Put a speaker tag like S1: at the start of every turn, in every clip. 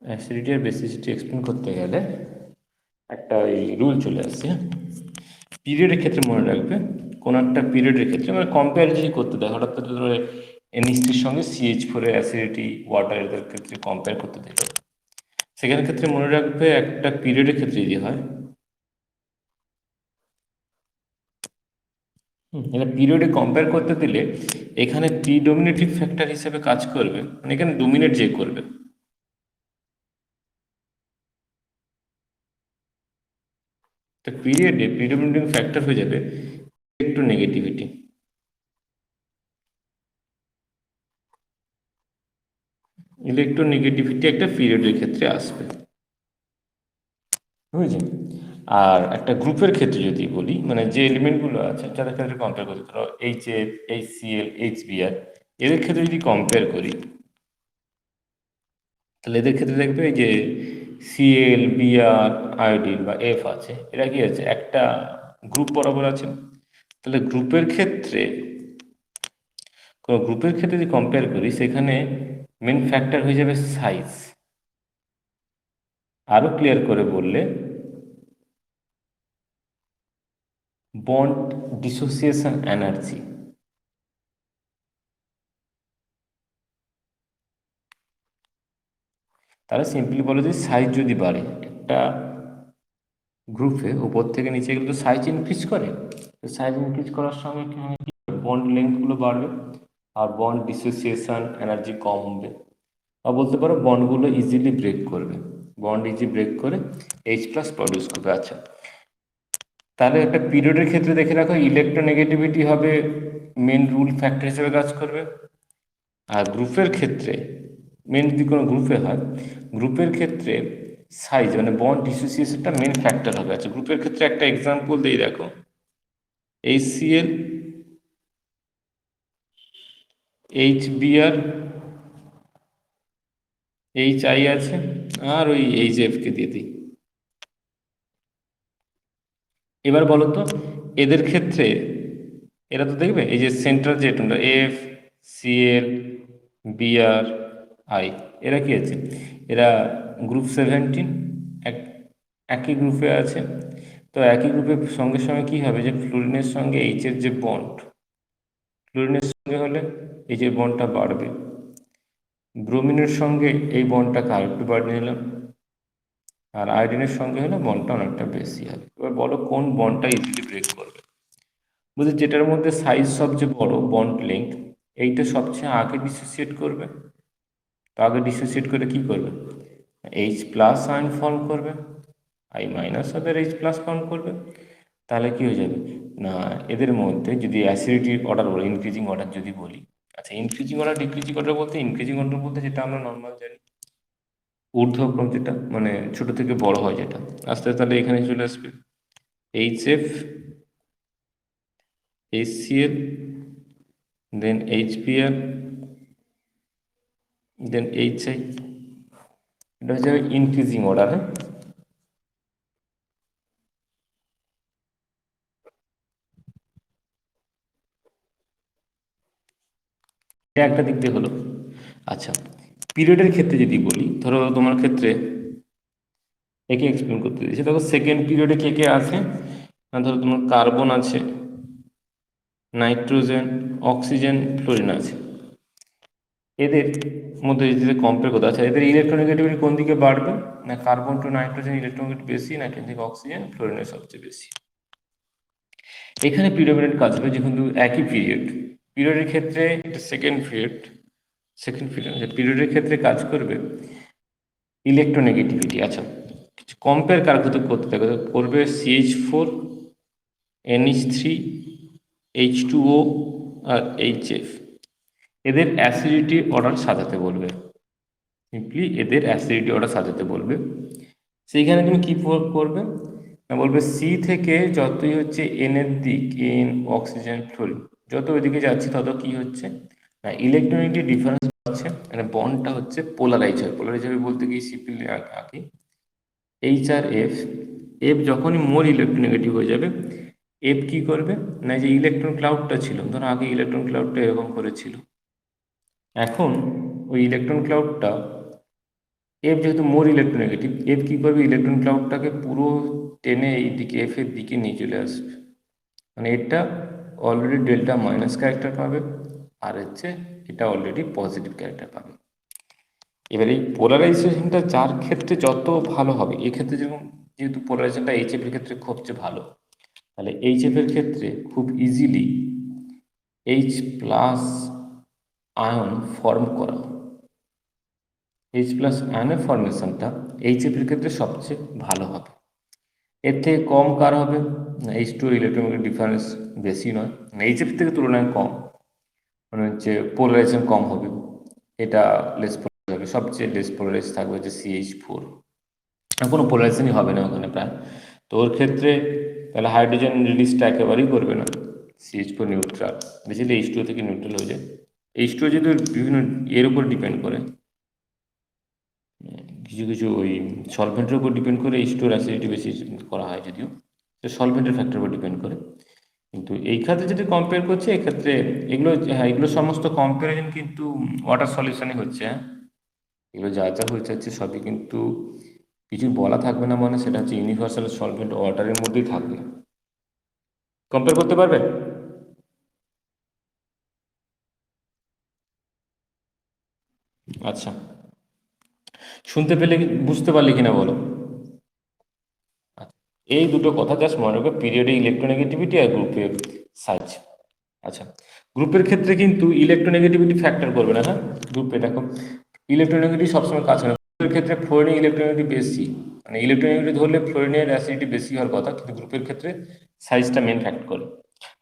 S1: Acidity আর basicity explain করতে গেলে একটা ওই রুল চলে আসছে। পিরিয়ডের ক্ষেত্রে মনে রাখবে, কোনো একটা পিরিয়ডের ক্ষেত্রে মানে কম্পেয়ার যদি করতে দেয়, হঠাৎ করে ধরো NH3 সঙ্গে CH4 এর অ্যাসিডিটি ওয়াটার এদের ক্ষেত্রে কম্পেয়ার করতে দিল, সেখানের ক্ষেত্রে মনে রাখবে একটা পিরিয়ডের ক্ষেত্রে যদি হয়, এটা পিরিয়ডে কম্পেয়ার করতে দিলে এখানে প্রিডোমিনেটিভ ফ্যাক্টর হিসেবে কাজ করবে, মানে এখানে ডোমিনেট যে করবে, তো পিরিয়ডে প্রিডোমিনেটিং ফ্যাক্টর হয়ে যাবে ইলেকট্রোনেগেটিভিটি। ইলেকট্রোনেগেটিভিটি একটা পিরিয়ডের ক্ষেত্রে আসবে, বুঝেছি। আর একটা গ্রুপের ক্ষেত্রে যদি বলি, মানে যে এলিমেন্টগুলো আছে যাদের ক্ষেত্রে কম্পেয়ার করি, ধরো HF, HCl, HBr, এদের ক্ষেত্রে যদি কম্পেয়ার করি, তাহলে এদের ক্ষেত্রে দেখবে এই যে Cl, Br, আয়োডিন বা F আছে, এরা কি আছে একটা গ্রুপ বরাবর আছে। তাহলে কোনো গ্রুপের ক্ষেত্রে যদি কম্পেয়ার করি, সেখানে মেন ফ্যাক্টর হয়ে যাবে সাইজ। আরো ক্লিয়ার করে বললে বন্ড ডিসোসিয়েশন এনার্জি। তাহলে সিম্পলি বলে যে সাইজ যদি বাড়ে একটা গ্রুপে, উপর থেকে নিচে গেলে তো সাইজ ইনক্রিজ করে, তো সাইজ ইনক্রিজ করার সঙ্গে কি হয়, বন্ড লেন্থগুলো বাড়বে আর বন্ড ডিসোসিয়েশন এনার্জি কম হবে, বা বলতে পারো বন্ডগুলো ইজিলি ব্রেক করবে, বন্ড ইজি ব্রেক করে H+ প্রডিউস করবে। আচ্ছা, তাহলে একটা পিরিয়ডের ক্ষেত্রে দেখে রাখো ইলেকট্রোনেগেটিভিটি হবে মেন রুল ফ্যাক্টর হিসেবে কাজ করবে। আর গ্রুপের ক্ষেত্রে, মেন যদি কোনো গ্রুপে হয়, গ্রুপের ক্ষেত্রে সাইজ মানে বন্ড ডিসোসিয়েশনটা মেন ফ্যাক্টর হবে। আচ্ছা, গ্রুপের ক্ষেত্রে একটা এক্সাম্পল দিই, দেখো HCl, HBr, HI আছে, আর ওই HF কে দিয়ে দিই। এবার বলো তো এদের ক্ষেত্রে, এরা তো দেখবে এই যে সেন্ট্রাল যে এটমটা FCl, Br, I, এরা কি আছে, এরা গ্রুপ 17, একই গ্রুপে আছে। তো একই গ্রুপের সঙ্গে সঙ্গে কি হবে, যে ফ্লোরিনের সঙ্গে H এর যে বন্ড, ফ্লোরিনের সঙ্গে হলে এই যে বন্ডটা বাড়বে, ব্রোমিনের সঙ্গে এই বন্ডটাকে আরেকটু বাড়িয়ে নিলাম, আর আয়োডিনের সঙ্গে হলে বন্ডটা অনেকটা বেশি হবে। এবার বলো কোন বন্ডটা ইজিলি ব্রেক করবে। বুঝলি, যেটার মধ্যে সাইজ সবচেয়ে বড়, বন্ড লেংথ, এইটা সবচেয়ে আগে ডিসোসিয়েট করবে। তো আগে ডিসোসিয়েট করে কি করবে, H+ আয়ন ফর্ম করবে, I- হবে, H+ ফর্ম করবে। তাহলে কি হয়ে যাবে না, এদের মধ্যে যদি অ্যাসিডিটির অর্ডার বলি, ইনক্রিজিং অর্ডার যদি বলি, আচ্ছা ইনক্রিজিং অর্ডার ডিক্রিজিং অর্ডার বলতে, ইনক্রিজিং অর্ডার বলতে যেটা আমরা নর্মাল জানি, ঊর্ধ্বক্রম যেটা, মানে ছোট থেকে বড় হয় যেটা, আস্তে আস্তে তাহলে এখানে চলে আসবে HF, HCl, দেন HBr, দেন HI। এটা হচ্ছে ইনক্রিজিং অর্ডার। হ্যাঁ, এটা একটা দিক দিয়ে হলো। আচ্ছা, পিরিয়ডের ক্ষেত্রে যদি বলি, ধরো তোমার ক্ষেত্রে একে এক্সপ্লেন করতে দিয়েছে, দেখো সেকেন্ড পিরিয়ডে কে কে আছে না, ধরো তোমার কার্বন আছে, নাইট্রোজেন, অক্সিজেন, ফ্লোরিন আছে। এদের মধ্যে যদি কম্পেয়ার করতে, আচ্ছা এদের ইলেকট্রোনেগেটিভিটি কোন দিকে বাড়বে, না কার্বন টু নাইট্রোজেন ইলেকট্রোনেগেটিভ বেশি, না কিন্তু অক্সিজেন ফ্লোরিনের সবচেয়ে বেশি। এখানে প্রিডোমিনেন্ট কাজ হবে, যেহেতু একই পিরিয়ডের ক্ষেত্রে এটা সেকেন্ড পিরিয়ড পিরিয়ডের ক্ষেত্রে কাজ করবে ইলেকট্রোনেগেটিভিটি। আচ্ছা, কিছু কম্পেয়ার কার ক্ষেত্রে করতে থাকে, করবে CH4, NH3, H2O আর HF, এদের অ্যাসিডিটি অর্ডার সাজাতে বলবে, সিম্পলি এদের অ্যাসিডিটি অর্ডার সাজাতে বলবে। সেইখানে তুমি কি করবে না, বলবে সি থেকে যতই হচ্ছে এন এর দিক, এন, অক্সিজেন, ফ্লোরিন, যত ওইদিকে যাচ্ছে তত কি হচ্ছে না ইলেকট্রনিক ডিফারেন্স হচ্ছে, মানে বন্ডটা হচ্ছে পোলারাইজ হবে বলতে গিয়ে সিম্পলি আগে H আর এফ যখনই মোর ইলেকট্রোনেগেটিভ হয়ে যাবে, এফ কি করবে না, যে ইলেকট্রন ক্লাউডটা ছিল, ধরো আগে ইলেকট্রন ক্লাউডটা এরকম করেছিল, এখন ওই ইলেকট্রন ক্লাউডটা এফ যেহেতু মোর ইলেকট্রোনেগেটিভ, এফ কী করবে, ইলেকট্রন ক্লাউডটাকে পুরো টেনে এই দিকে এফ এর দিকে নিয়ে চলে আসবে। মানে এটা অলরেডি ডেল্টা মাইনাস ক্যারেক্টার পাবে, আর হচ্ছে এটা অলরেডি পজিটিভ ক্যারেক্টার পাবে। এবার এই পোলারাইজেশনটা যার ক্ষেত্রে যত ভালো হবে, এক্ষেত্রে যেরকম যেহেতু পোলারাইজেশনটা এইচ এফ এর ক্ষেত্রে সবচেয়ে ভালো, তাহলে এইচ এফ এর ক্ষেত্রে খুব easily H plus ion form করা, এইচ প্লাস আয়নের ফর্মেশনটা এইচ এফ এর ক্ষেত্রে সবচেয়ে ভালো হবে। এর থেকে কম কার হবে না, এইচ টু ইলেকট্রোম্যাগনেটিক ডিফারেন্স বেশি নয়, এইচ এফ থেকে তুলনায় কম, মানে হচ্ছে পোলারাইজেশন কম হবে, এটা লেস পোলারাইজ হবে, সবচেয়ে লেস পোলারাইজ থাকবে হচ্ছে CH4, কোনো পোলারাইজেশনই হবে না ওখানে প্রায়। তো ওর ক্ষেত্রে তাহলে হাইড্রোজেন রিলিজটা একেবারেই করবে না, CH4 নিউট্রাল, বেসিক্যালি H2O থেকে নিউট্রাল হয়ে যায়। H2O যেহেতু বিভিন্ন এর উপর ডিপেন্ড করে, কিছু কিছু ওই সলভেন্টের উপর ডিপেন্ড করে H2ওর অ্যাসিডিটি বেশি করা হয়, যদিও সলভেন্টের ফ্যাক্টরের উপর ডিপেন্ড করে। কিন্তু এই ক্ষেত্রে যদি কম্পেয়ার করছে, এক্ষেত্রে এগুলো, হ্যাঁ এগুলো সমস্ত কম্পারিজন কিন্তু ওয়াটার সলিউশনে হচ্ছে, হ্যাঁ এগুলো যা যা হচ্ছে সবই কিন্তু কিছু বলা থাকবে না, মানে সেটা হচ্ছে ইউনিভার্সাল সলভেন্ট ওয়াটারের মধ্যেই থাকবে। কম্পেয়ার করতে পারবে? আচ্ছা, শুনতে পেলে বুঝতে পারলে কিনা বলো। এই দুটো কথা জাস্ট মনে রাখবে, পিরিয়ডে ইলেকট্রোনেগেটিভিটি আর গ্রুপের সাইজ। আচ্ছা, গ্রুপের ক্ষেত্রে কিন্তু ইলেকট্রোনেগেটিভিটি ফ্যাক্টর করবে না, হ্যাঁ গ্রুপে দেখো ইলেকট্রোনেগেটিভ সবসময় কাজ হয় না, গ্রুপের ক্ষেত্রে ফ্লোরিন ইলেকট্রোনেগেটিভ বেশি, মানে ইলেকট্রোনেগেটিভ ধরলে ফ্লোরিনের অ্যাসিডিটি বেশি হওয়ার কথা, কিন্তু গ্রুপের ক্ষেত্রে সাইজটা মেন ফ্যাক্ট করে।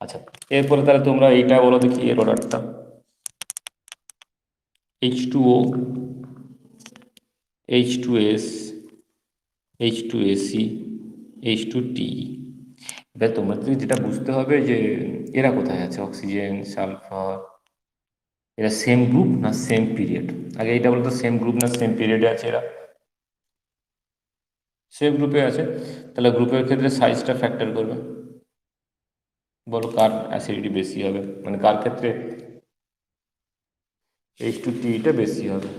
S1: আচ্ছা, এরপরে তাহলে তোমরা এইটা বলো দেখি, এর অর্ডারটা H2O, H2S, H2AC, H2TE। এবার তোমাদের যেটা বুঝতে হবে যে এরা কোথায় আছে, অক্সিজেন, সালফার, এরা সেম গ্রুপ না সেম পিরিয়ড? আগে এইটা বলতো, সেম গ্রুপ না সেম পিরিয়ডে আছে এরা? সেম গ্রুপে আছে, তাহলে গ্রুপের ক্ষেত্রে সাইজটা ফ্যাক্টর করবে। বলো কার অ্যাসিডিটি বেশি হবে, মানে কার ক্ষেত্রে H2TEটা বেশি হবে?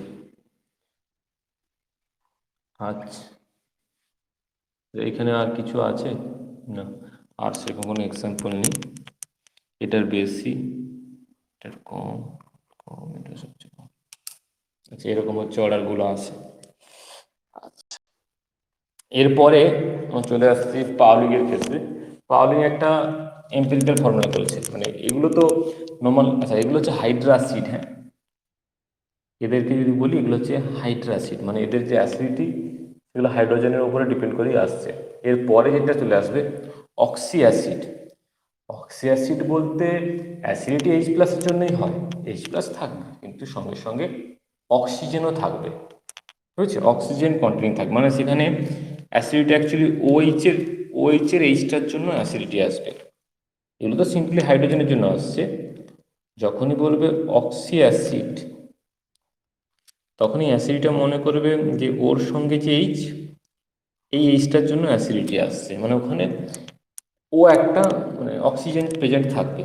S1: আচ্ছা, এখানে আর কিছু আছে না, আর সেরকম কোনো এক্সাম্পল নেই। এটার বেশি, এটার কম, কম, এটা সবচেয়ে কম। আচ্ছা, এরকম হচ্ছে অর্ডারগুলো আছে। এরপরে চলে আসছি পাউলিংয়ের ক্ষেত্রে। পাউলিং একটা এম্পিরিক্যাল ফর্মুলা করেছে, মানে এগুলো তো নর্মাল। আচ্ছা, এগুলো হচ্ছে হাইড্রাসিড, হ্যাঁ এদেরকে যদি বলি এগুলো হচ্ছে হাইড্রাসিড, মানে এদের যে অ্যাসিডিটি সেগুলো হাইড্রোজেনের উপরে ডিপেন্ড করেই আসছে। এরপরে যেটা চলে আসবে অক্সি অ্যাসিড। অক্সি অ্যাসিড বলতে অ্যাসিডিটি H প্লাসের জন্যই হয়, H প্লাস থাকবে কিন্তু সঙ্গে সঙ্গে অক্সিজেনও থাকবে, বুঝেছি, অক্সিজেন কন্টেনিং থাকবে, মানে সেখানে অ্যাসিডিটি অ্যাকচুয়ালি OH এর এইচটার জন্য অ্যাসিডিটি আসবে। এগুলো তো সিম্পলি হাইড্রোজেনের জন্য আসছে। যখনই বলবে অক্সি অ্যাসিড, তখনই অ্যাসিডিটা মনে করবে যে ওর সঙ্গে যে এইচ, এই এইচটার জন্য অ্যাসিডিটি আসছে, মানে ওখানে ও একটা মানে অক্সিজেন প্রেজেন্ট থাকবে,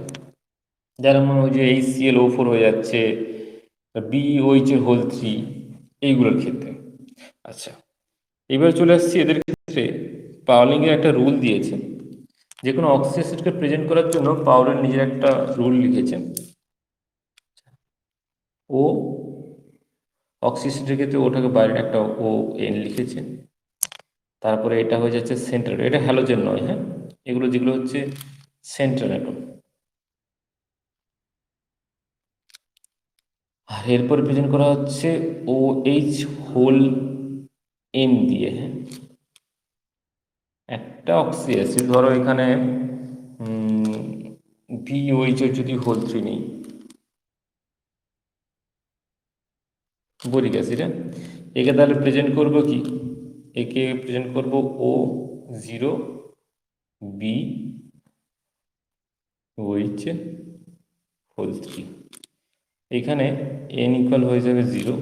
S1: যেমন ওই যে HClO4 হয়ে যাচ্ছে, BOH3 এইগুলোর ক্ষেত্রে। আচ্ছা, এবার চলে আসছি এদের ক্ষেত্রে। পাউলিংয়ের একটা রুল দিয়েছে, যে কোনো অক্সি অ্যাসিডকে প্রেজেন্ট করার জন্য পাউলিং নিজের একটা রুল লিখেছে। ও অক্সি অ্যাসিডের ক্ষেত্রে ওটাকে বাইরে একটা ON লিখেছে, তারপরে এটা হয়ে যাচ্ছে সেন্ট্রাল, এটা হ্যালোজেন নয়, হ্যাঁ এগুলো যেগুলো হচ্ছে সেন্ট্রাল অ্যাটম। আর এরপর প্রেজেন্ট করা হচ্ছে OH হোল N দিয়ে, হ্যাঁ একটা অক্সি অ্যাসিড, ধরো এখানে BOH এর যদি হোল 3 নেই, বোরিক অ্যাসিড, হ্যাঁ একে তাহলে প্রেজেন্ট করব কি, একে প্রেজেন্ট করব O0BOH হোল 3। এখানে N ইকুয়াল হয়ে যাবে 0,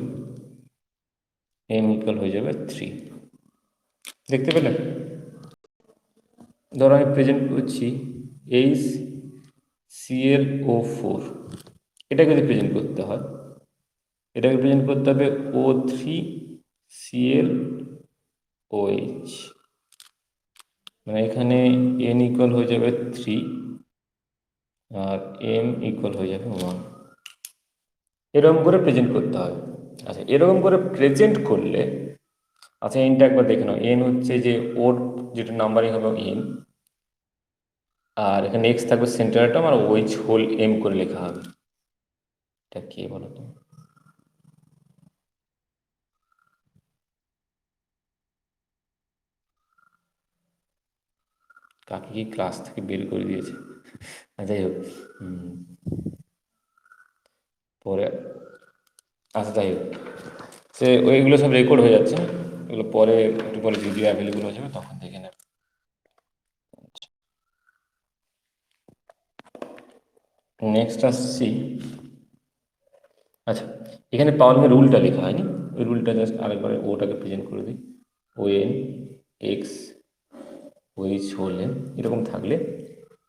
S1: M ইকুয়াল হয়ে যাবে 3। দেখতে পেলেন? ধরো আমি প্রেজেন্ট করছি HClO4, এটাকে যদি প্রেজেন্ট করতে হয়, এটাকে প্রেজেন্ট করতে হবে O3 সিএল ওএইচ, মানে এখানে এন ইকুয়াল হয়ে যাবে 3 আর এম ইকুয়াল হয়ে যাবে 1। এরকম করে প্রেজেন্ট করতে হবে। আচ্ছা, এরকম করে প্রেজেন্ট করলে, আচ্ছা এনটা একবার দেখে নাও। এন হচ্ছে যে ওর যেটা নাম্বারিং হবে এন, আর এখানে এক্স থাকবে সেন্টার টার্ম, আর ওইচ হোল এম করে লেখা হবে। এটা কে বলো তো? কাকে কি ক্লাস থেকে বের করে দিয়েছে? যাই হোক, পরে, আচ্ছা যাই হোক, সে ওইগুলো সব রেকর্ড হয়ে যাচ্ছে, এগুলো পরে একটু পরে ভিডিও অ্যাভেলেবল হয়ে যাবে, তখন দেখে নেবে। নেক্সট আসছি। আচ্ছা, এখানে পাওয়ার রুলটা লেখা হয়নি, ওই রুলটা জাস্ট আরেকবার ওটাকে প্রেজেন্ট করে দিই। ও এন এক্স ওইচ হোল এন এরকম থাকলে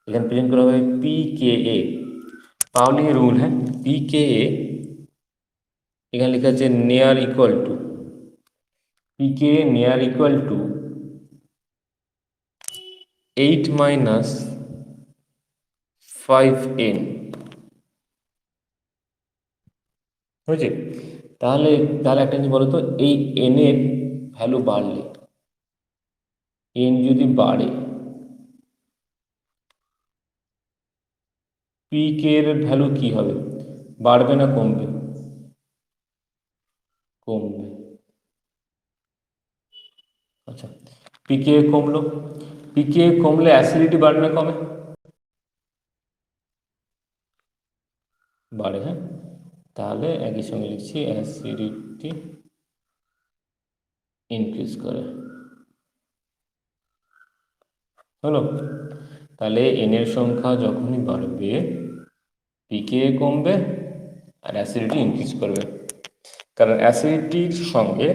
S1: এখানে প্রেজেন্ট করা হবে P K A. Pauling rule, হ্যাঁ, পি কে এ এখানে লেখা আছে near equal to, P K A near equal two 8 minus 5n। বুঝছি? তাহলে তাহলে একটা জিনিস বলো তো, এই এন এর ভ্যালু বাড়লে, এন যদি বাড়ে, পি কে এর ভ্যালু কি হবে? বাড়বে না কমবে? কমবে। আচ্ছা, পি কে কমলো, পি কে কমলে অ্যাসিডিটি বাড়ে না কমে? বাড়ে, হ্যাঁ। তাহলে একই সঙ্গে লিখছি অ্যাসিডিটি ইনক্রিজ করে। হলো? তাহলে এন এর সংখ্যা যখনই বাড়বে পিকে কমবে আর অ্যাসিডিটি ইনক্রিজ করবে, কারণ অ্যাসিডিটির সঙ্গে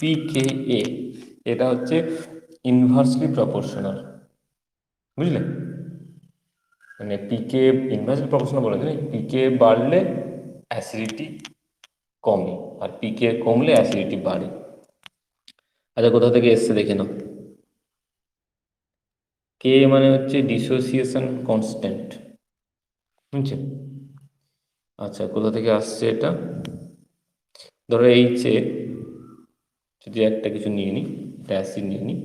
S1: পিকে এ এটা হচ্ছে ইনভার্সলি প্রপোর্শনাল। বুঝলে? মানে পিকে ইনভার্সলি প্রপোর্শনাল বলে দিই, পিকে বাড়লে অ্যাসিডিটি কমে আর পিকে কমলে অ্যাসিডিটি বাড়ে। আচ্ছা, কোথা থেকে এসছে দেখে নাও। কে মানে হচ্ছে ডিসোসিয়েশন কনস্ট্যান্ট, বুঝছে? আচ্ছা, কোথা থেকে আসছে এটা? ধরো এইচে যদি একটা কিছু নিয়ে নিই, একটা অ্যাসিড নিয়ে নিই,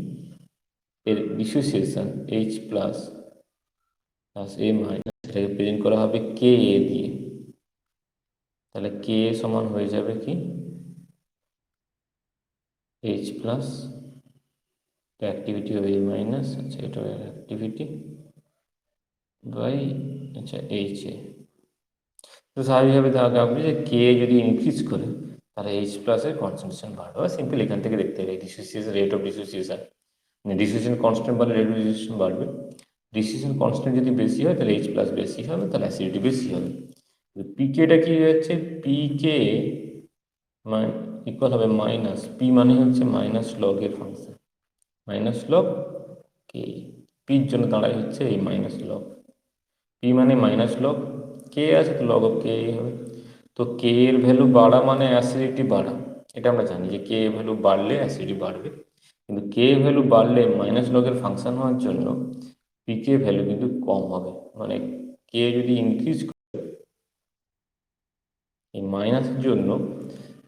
S1: এর ডিসোসিয়েশন এইচ প্লাস প্লাস এ মাইনাস, এটাকে প্রেজেন্ট করা হবে কে এ দিয়ে। তাহলে কে সমান হয়ে যাবে কি এইচ প্লাস, অ্যাক্টিভিটি হবে এ মাইনাস, আচ্ছা এটা অ্যাক্টিভিটি বাই, আচ্ছা এইচ এ। তো স্বাভাবিকভাবে দেখা আপনি যে কে যদি ইনক্রিজ করে তাহলে এইচ প্লাসের কনসেন্ট্রেশন বাড়বে, বা সিম্পল এখান থেকে দেখতে হবে ডিসোসিয়েশন, রেট অফ ডিসোসিয়েশন, মানে ডিসোসিয়েশন কনস্ট্যান্ট বাড়লে রেট অফ ডিসোসিয়েশন বাড়বে। ডিসোসিয়েশন কনস্ট্যান্ট যদি বেশি হয় তাহলে এইচ প্লাস বেশি হবে, তাহলে অ্যাসিডিটি বেশি হবে। পিকেটা কি হচ্ছে, পিকে ইকুয়াল হবে মাইনাস, পি মানে হচ্ছে মাইনাস লগের ফাংশন, মাইনাস লগ কে, পির জন্য দাঁড়ায় হচ্ছে এই মাইনাস লগ, পি মানে মাইনাস লগ কে আছে, তো লগ অফ কে হবে। তো কে এর ভ্যালু বাড়া মানে অ্যাসিডিটি বাড়া, এটা আমরা জানি যে কে ভ্যালু বাড়লে অ্যাসিডিটি বাড়বে, কিন্তু কে ভ্যালু বাড়লে মাইনাস লগের ফাংশন হওয়ার জন্য পি কে ভ্যালু কিন্তু কম হবে, মানে কে যদি ইনক্রিজ করে এই মাইনাসের জন্য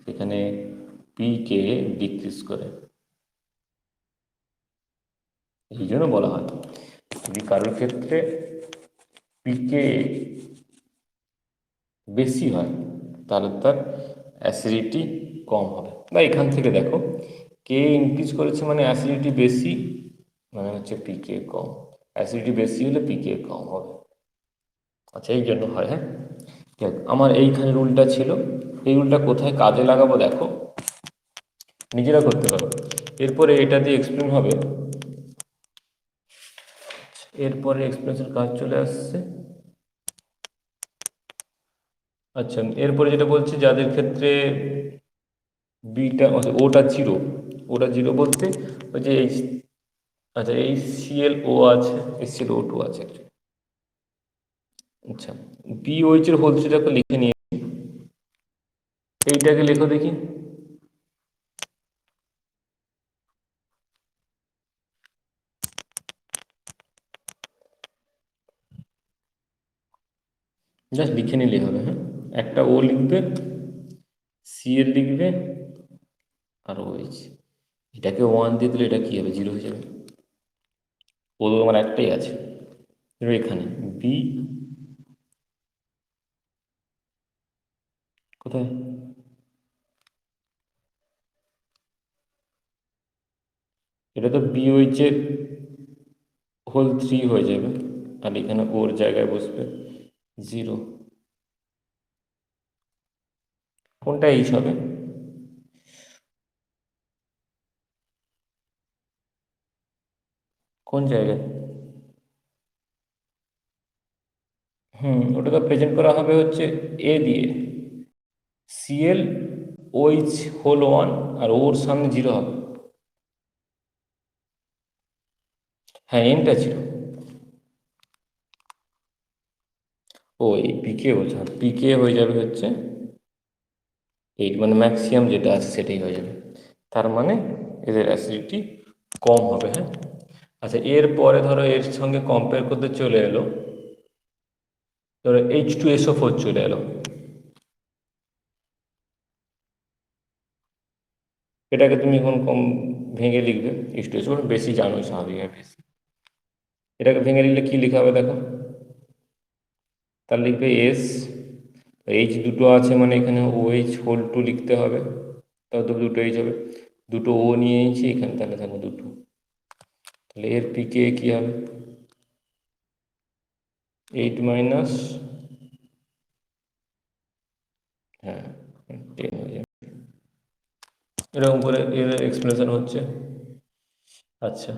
S1: সেখানে পি কে ডিক্রিজ করে। এই জন্য বলা হয় যদি কারোর ক্ষেত্রে পিকে বেশি হয় তাহলে তার অ্যাসিডিটি কম হবে। বা এখান থেকে দেখো কে ইনক্রিজ করেছে মানে অ্যাসিডিটি বেশি, মানে হচ্ছে পিকে কম, অ্যাসিডিটি বেশি হলে পিকে কম হবে। আচ্ছা, এই জন্য হয়, হ্যাঁ। দেখ, আমার এইখানে রুলটা ছিল, এই রুলটা কোথায় কাজে লাগাবো দেখো, নিজেরা করতে পারো। এরপরে এটা দিয়ে এক্সপ্লেন হবে, এরপরে এক্সপ্লেনেশন কাজ চলে আসছে। আচ্ছা, এরপরে যেটা বলছি যাদের ক্ষেত্রে বিটা ওটা জিরো, ওটা জিরো বলতে ওই যে এই, আচ্ছা এই সিএল ও আছে, এই সিএল ও টু আছে। আচ্ছা, বি ওইচ এর হোল থ্রিটাকে লিখে নিয়ে এইটাকে লেখো দেখি। জাস্ট লিখে নিলেই হবে। হ্যাঁ, একটা ও লিখবে, সিএল লিখবে, আর ওইচ। এটাকে 1 দিয়ে দিলে এটা কী হবে, 0 হয়ে যাবে। ও আমার একটাই আছে, এখানে বি কোথায়, এটা তো বিওইচের হোল 3 হয়ে যাবে, আর এখানে ওর জায়গায় বসবে 0। কোনটা এইচ হবে? কোন জায়গায়? ওটা তো প্রেজেন্ট করা হবে হচ্ছে এ দিয়ে, সিএল ওইচ হোল 1, আর ওর সামনে 0 হবে। হ্যাঁ, এনটা ছিল। ও এই পিকে বলছে, পিকে হয়ে যাবে হচ্ছে 8, মানে ম্যাক্সিমাম যেটা আছে সেটাই হয়ে যাবে। তার মানে এদের অ্যাসিডিটি কম হবে। হ্যাঁ, আচ্ছা, এরপরে ধরো এর সঙ্গে কম্পেয়ার করতে চলে এলো, ধরো H2SO4 চলে এলো। এটাকে তুমি এখন কম ভেঙে লিখবে, H2SO4 বেশি জানোই স্বাভাবিকভাবে বেশি। এটাকে ভেঙে লিখলে কী লেখা হবে দেখো, তার লিখবে এস, এইচ দুটো আছে মানে এখানে ও এইচ হোল 2 লিখতে হবে, তাও তো দুটো এইচ হবে, দুটো ও নিয়ে নিয়েছি এখানে, তাহলে থাকবে দুটো। তাহলে এর পিকে কী হবে, 8 মাইনাস, হ্যাঁ 10 হয়ে যাবে। এরকম করে এর এক্সপ্রেশন হচ্ছে। আচ্ছা,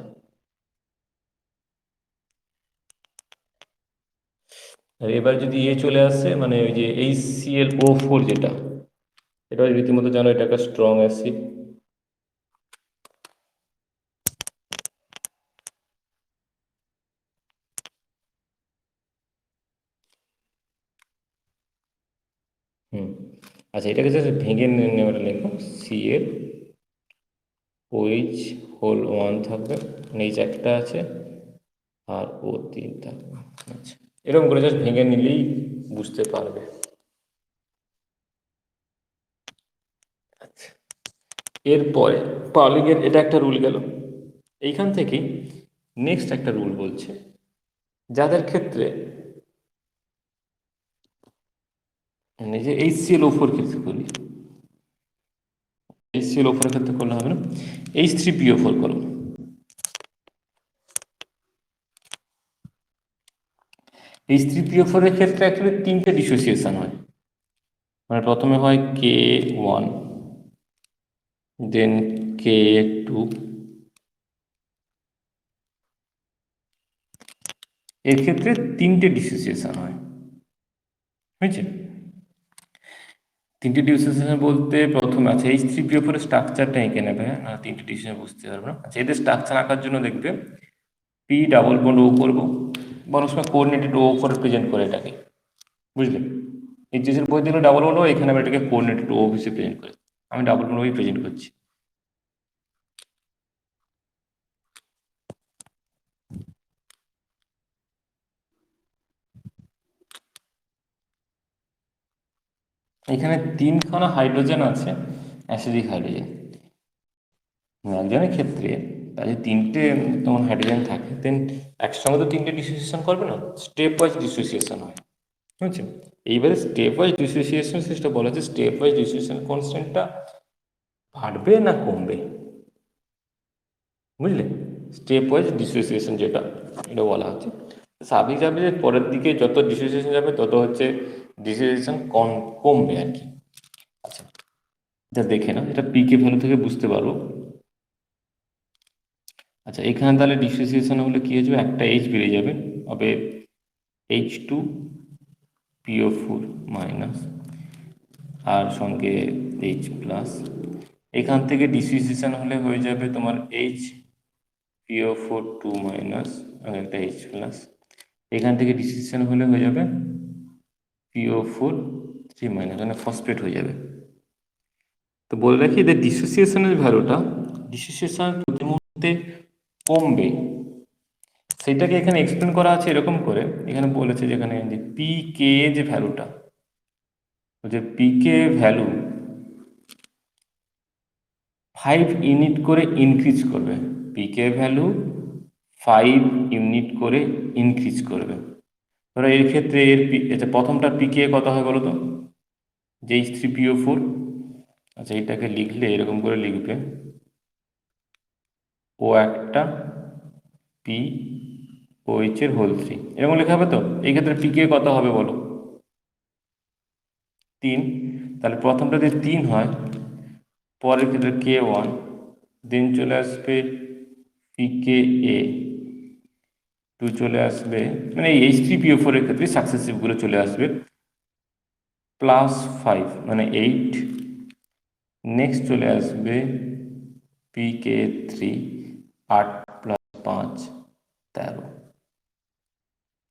S1: আর এবার যদি এ চলে আসে, মানে ওই যে HClO4 যেটা, এটা রীতিমতো জানো এটা একটা স্ট্রং অ্যাসিড। আচ্ছা, এটাকে জাস্ট ভেঙে নেওয়াটা লেখো, সিএল ওইচ হোল 1 থাকবে, মানে এইচ একটা আছে, আর ও 3 থাকবে। আচ্ছা, এরকম করে জাস্ট ভেঙে নিলেই বুঝতে পারবে। আচ্ছা, এরপরে পাউলিংয়ের এটা একটা রুল গেল। এইখান থেকেই নেক্সট একটা রুল বলছে, যাদের ক্ষেত্রে মানে যে HClO4 ক্ষেত্রে করি, HClO4 এর ক্ষেত্রে করলে হবে না, H3PO4 করো। H3PO4 এর ক্ষেত্রে অ্যাকচুয়ালি 3টে ডিসোসিয়েশন হয়, মানে প্রথমে হয় K1, দেন K2, এর ক্ষেত্রে 3টে ডিসোসিয়েশন হয়, হয়েছে? 3টে ডিসোসিয়েশন বলতে প্রথমে আছে H3PO4 এর স্ট্রাকচারটা এঁকে নেবে, হ্যাঁ, না 3টে ডিসোসিয়েশন বুঝতে পারবে না। আচ্ছা, এদের স্ট্রাকচার আঁকার জন্য দেখবে P ডাবল বন্ড ও করবো, বড় সময় কোঅর্ডিনেটেড ও করে প্রেজেন্ট করে এটাকে, বুঝলে? এইচএসের বই দিলে ডাবল বন্ড, এখানে আমি এটাকে কোঅর্ডিনেটেড ও হিসেবে প্রেজেন্ট করি, আমি ডাবল বন্ড ওই প্রেজেন্ট করছি। এখানে 3খানা হাইড্রোজেন আছে, অ্যাসিডিক হাইড্রোজেন, একজনের ক্ষেত্রে তাদের 3টে তোমার হাইড্রোজেন থাকে, দেন একসঙ্গে তো 3টে ডিসোসিয়েশন করবে না, স্টেপ ওয়াইজ ডিসোসিয়েশন হয়, বুঝছে? এইবারে স্টেপ ওয়াইজ ডিসোসিয়েশন সেটা বলা হচ্ছে, স্টেপ ওয়াইজ ডিসোসিয়েশন কনস্ট্যান্টটা বাড়বে না কমবে, বুঝলে? স্টেপ ওয়াইজ ডিসোসিয়েশন যেটা, এটা বলা হচ্ছে। স্বাভাবিক যাবে যে পরের দিকে যত ডিসোসিয়েশন যাবে তত হচ্ছে ডিসোসিয়েশন কমবে আর কি। আচ্ছা, এটা দেখে না, এটা পিকে ভ্যালু থেকে বুঝতে পারবো। আচ্ছা, এখানে তাহলে ডিসোসিয়েশন হলে কী হয়ে যাবে, একটা এইচ বেড়ে যাবে, হবে H2PO4 মাইনাস, আর সঙ্গে এইচ প্লাস। এখান থেকে ডিসোসিয়েশন হলে হয়ে যাবে তোমার HPO4 2 মাইনাস, আর একটা এইচ প্লাস। এখান থেকে ডিসোসিয়েশন হলে হয়ে যাবে PO4 3 মাইনাস, মানে ফসফেট হয়ে যাবে। তো বলে রাখি, এদের ডিসোসিয়েশনের ভ্যালুটা, ডিসোসিয়েশন প্রতি মুহূর্তে কমবে সেইটাকে এখানে এক্সপ্লেন করা আছে এরকম করে, এখানে বলেছে যেখানে যে পি কে যে ভ্যালুটা, যে পি কে ভ্যালু 5 ইউনিট করে ইনক্রিজ করবে, পি কে ভ্যালু 5 ইউনিট করে ইনক্রিজ করবে। ধরো এর ক্ষেত্রে এটা প্রথমটা পি কে কত হয় বলো তো, যে H3PO4। আচ্ছা এইটাকে লিখলে এরকম করে লিখবে, ও একটা পি ও এইচ এর হোল 3, এরকম লেখা হবে তো। এই ক্ষেত্রে পি কে কত হবে বলো, 3। তাহলে প্রথমটা যদি 3 হয়, পরের ক্ষেত্রে K1, দেন চলে আসবে পি কে এ 2, চলে আসবে মানে এই H3PO4 এর ক্ষেত্রে সাকসেসিভগুলো চলে আসবে +5 মানে 8, নেক্সট চলে আসবে পি কে 3, 8 + 5 13।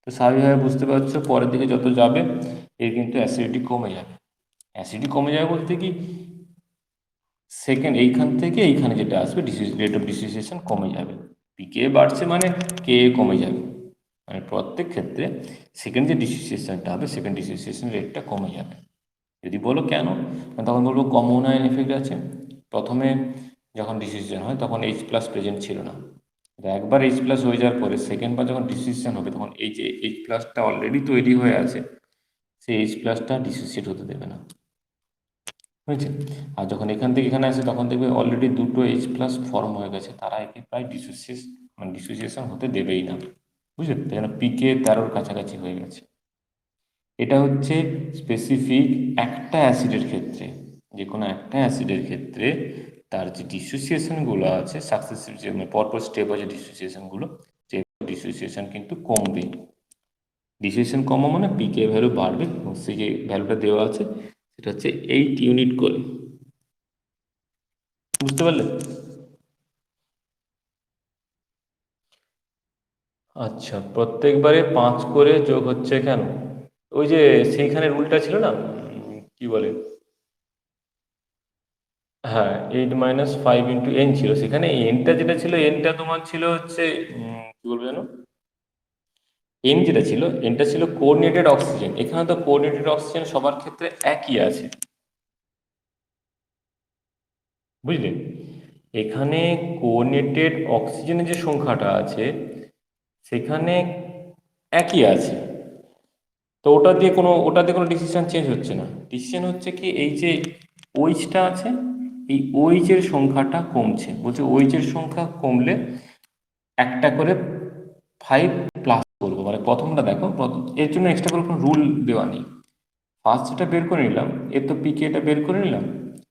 S1: তো স্বাভাবিকভাবে বুঝতে পারছো পরের দিকে যত যাবে এর কিন্তু অ্যাসিডিটি কমে যাবে। অ্যাসিডিটি কমে যাবে বলতে কি, সেকেন্ড এইখান থেকে এইখানে যেটা আসবে রেট অফ ডিসোসিয়েশন কমে যাবে। পিকে বাড়ছে মানে কে কমে যাবে, মানে প্রত্যেক ক্ষেত্রে সেকেন্ড যে ডিসোসিয়েশনটা হবে সেকেন্ড ডিসোসিয়েশন রেটটা কমে যাবে। যদি বলো কেন, তখন বলবো কমন আয়ন এফেক্ট আছে। প্রথমে যখন ডিসোসিয়েশন হয় তখন এইচ প্লাস প্রেজেন্ট ছিল না, একবার এইচ প্লাস হয়ে যাওয়ার পরে সেকেন্ডবার যখন ডিসোসিয়েশন হবে তখন এই যে এইচ প্লাসটা অলরেডি তৈরি হয়ে আছে, সেই এইচ প্লাসটা ডিসোসিয়েট হতে দেবে না, বুঝেছে। আর যখন এখান থেকে এখানে আসে তখন দেখবে অলরেডি দুটো এইচ প্লাস ফর্ম হয়ে গেছে, তারা একে প্রায় ডিসোসিয়েশন হতে দেবেই না, বুঝলে। যেন পিকে 13 কাছাকাছি হয়ে গেছে। এটা হচ্ছে স্পেসিফিক একটা অ্যাসিডের ক্ষেত্রে, যে কোনো একটা অ্যাসিডের ক্ষেত্রে তার যে ডিসোসিয়েশনগুলো আছে সাকসেসিভ, যে মানে পরপর স্টেপ আছে ডিসোসিয়েশনগুলো, যে ডিসোসিয়েশন কিন্তু কমবে। ডিসোসিয়েশন কমা মানে পিকে ভ্যালু বাড়বে, এবং সেই যে ভ্যালুটা দেওয়া আছে সেটা হচ্ছে 8 ইউনিট করে, বুঝতে পারলে। আচ্ছা, প্রত্যেকবারে 5 করে যোগ হচ্ছে কেন, ওই যে সেইখানে রুলটা ছিল না, কি বলে, হ্যাঁ 8 - 5 × n ছিল, সেখানে এনটা যেটা ছিল, এনটা তোমার ছিল হচ্ছে কি বলবো জানো, এন যেটা ছিল এনটা ছিল কোঅর্ডিনেটেড অক্সিজেন। এখানে তো কোঅর্ডিনেটেড অক্সিজেন সবার ক্ষেত্রে একই আছে, বুঝলে। এখানে কোঅর্ডিনেটেড অক্সিজেনের যে সংখ্যাটা আছে সেখানে একই আছে, তো ওটা দিয়ে কোনো ডিসিশন চেঞ্জ হচ্ছে না। ডিসিশন হচ্ছে কি, এই যে ওইচটা আছে, এই ওইচের সংখ্যাটা কমছে, বলছে ওইচের সংখ্যা কমলে একটা করে 5 প্লাস করবো, মানে প্রথমটা দেখো, এর জন্য এক্সট্রা করে কোনো রুল দেওয়া নেই। ফার্স্ট যেটা বের করে নিলাম, এর তো পিকে এটা বের করে নিলাম,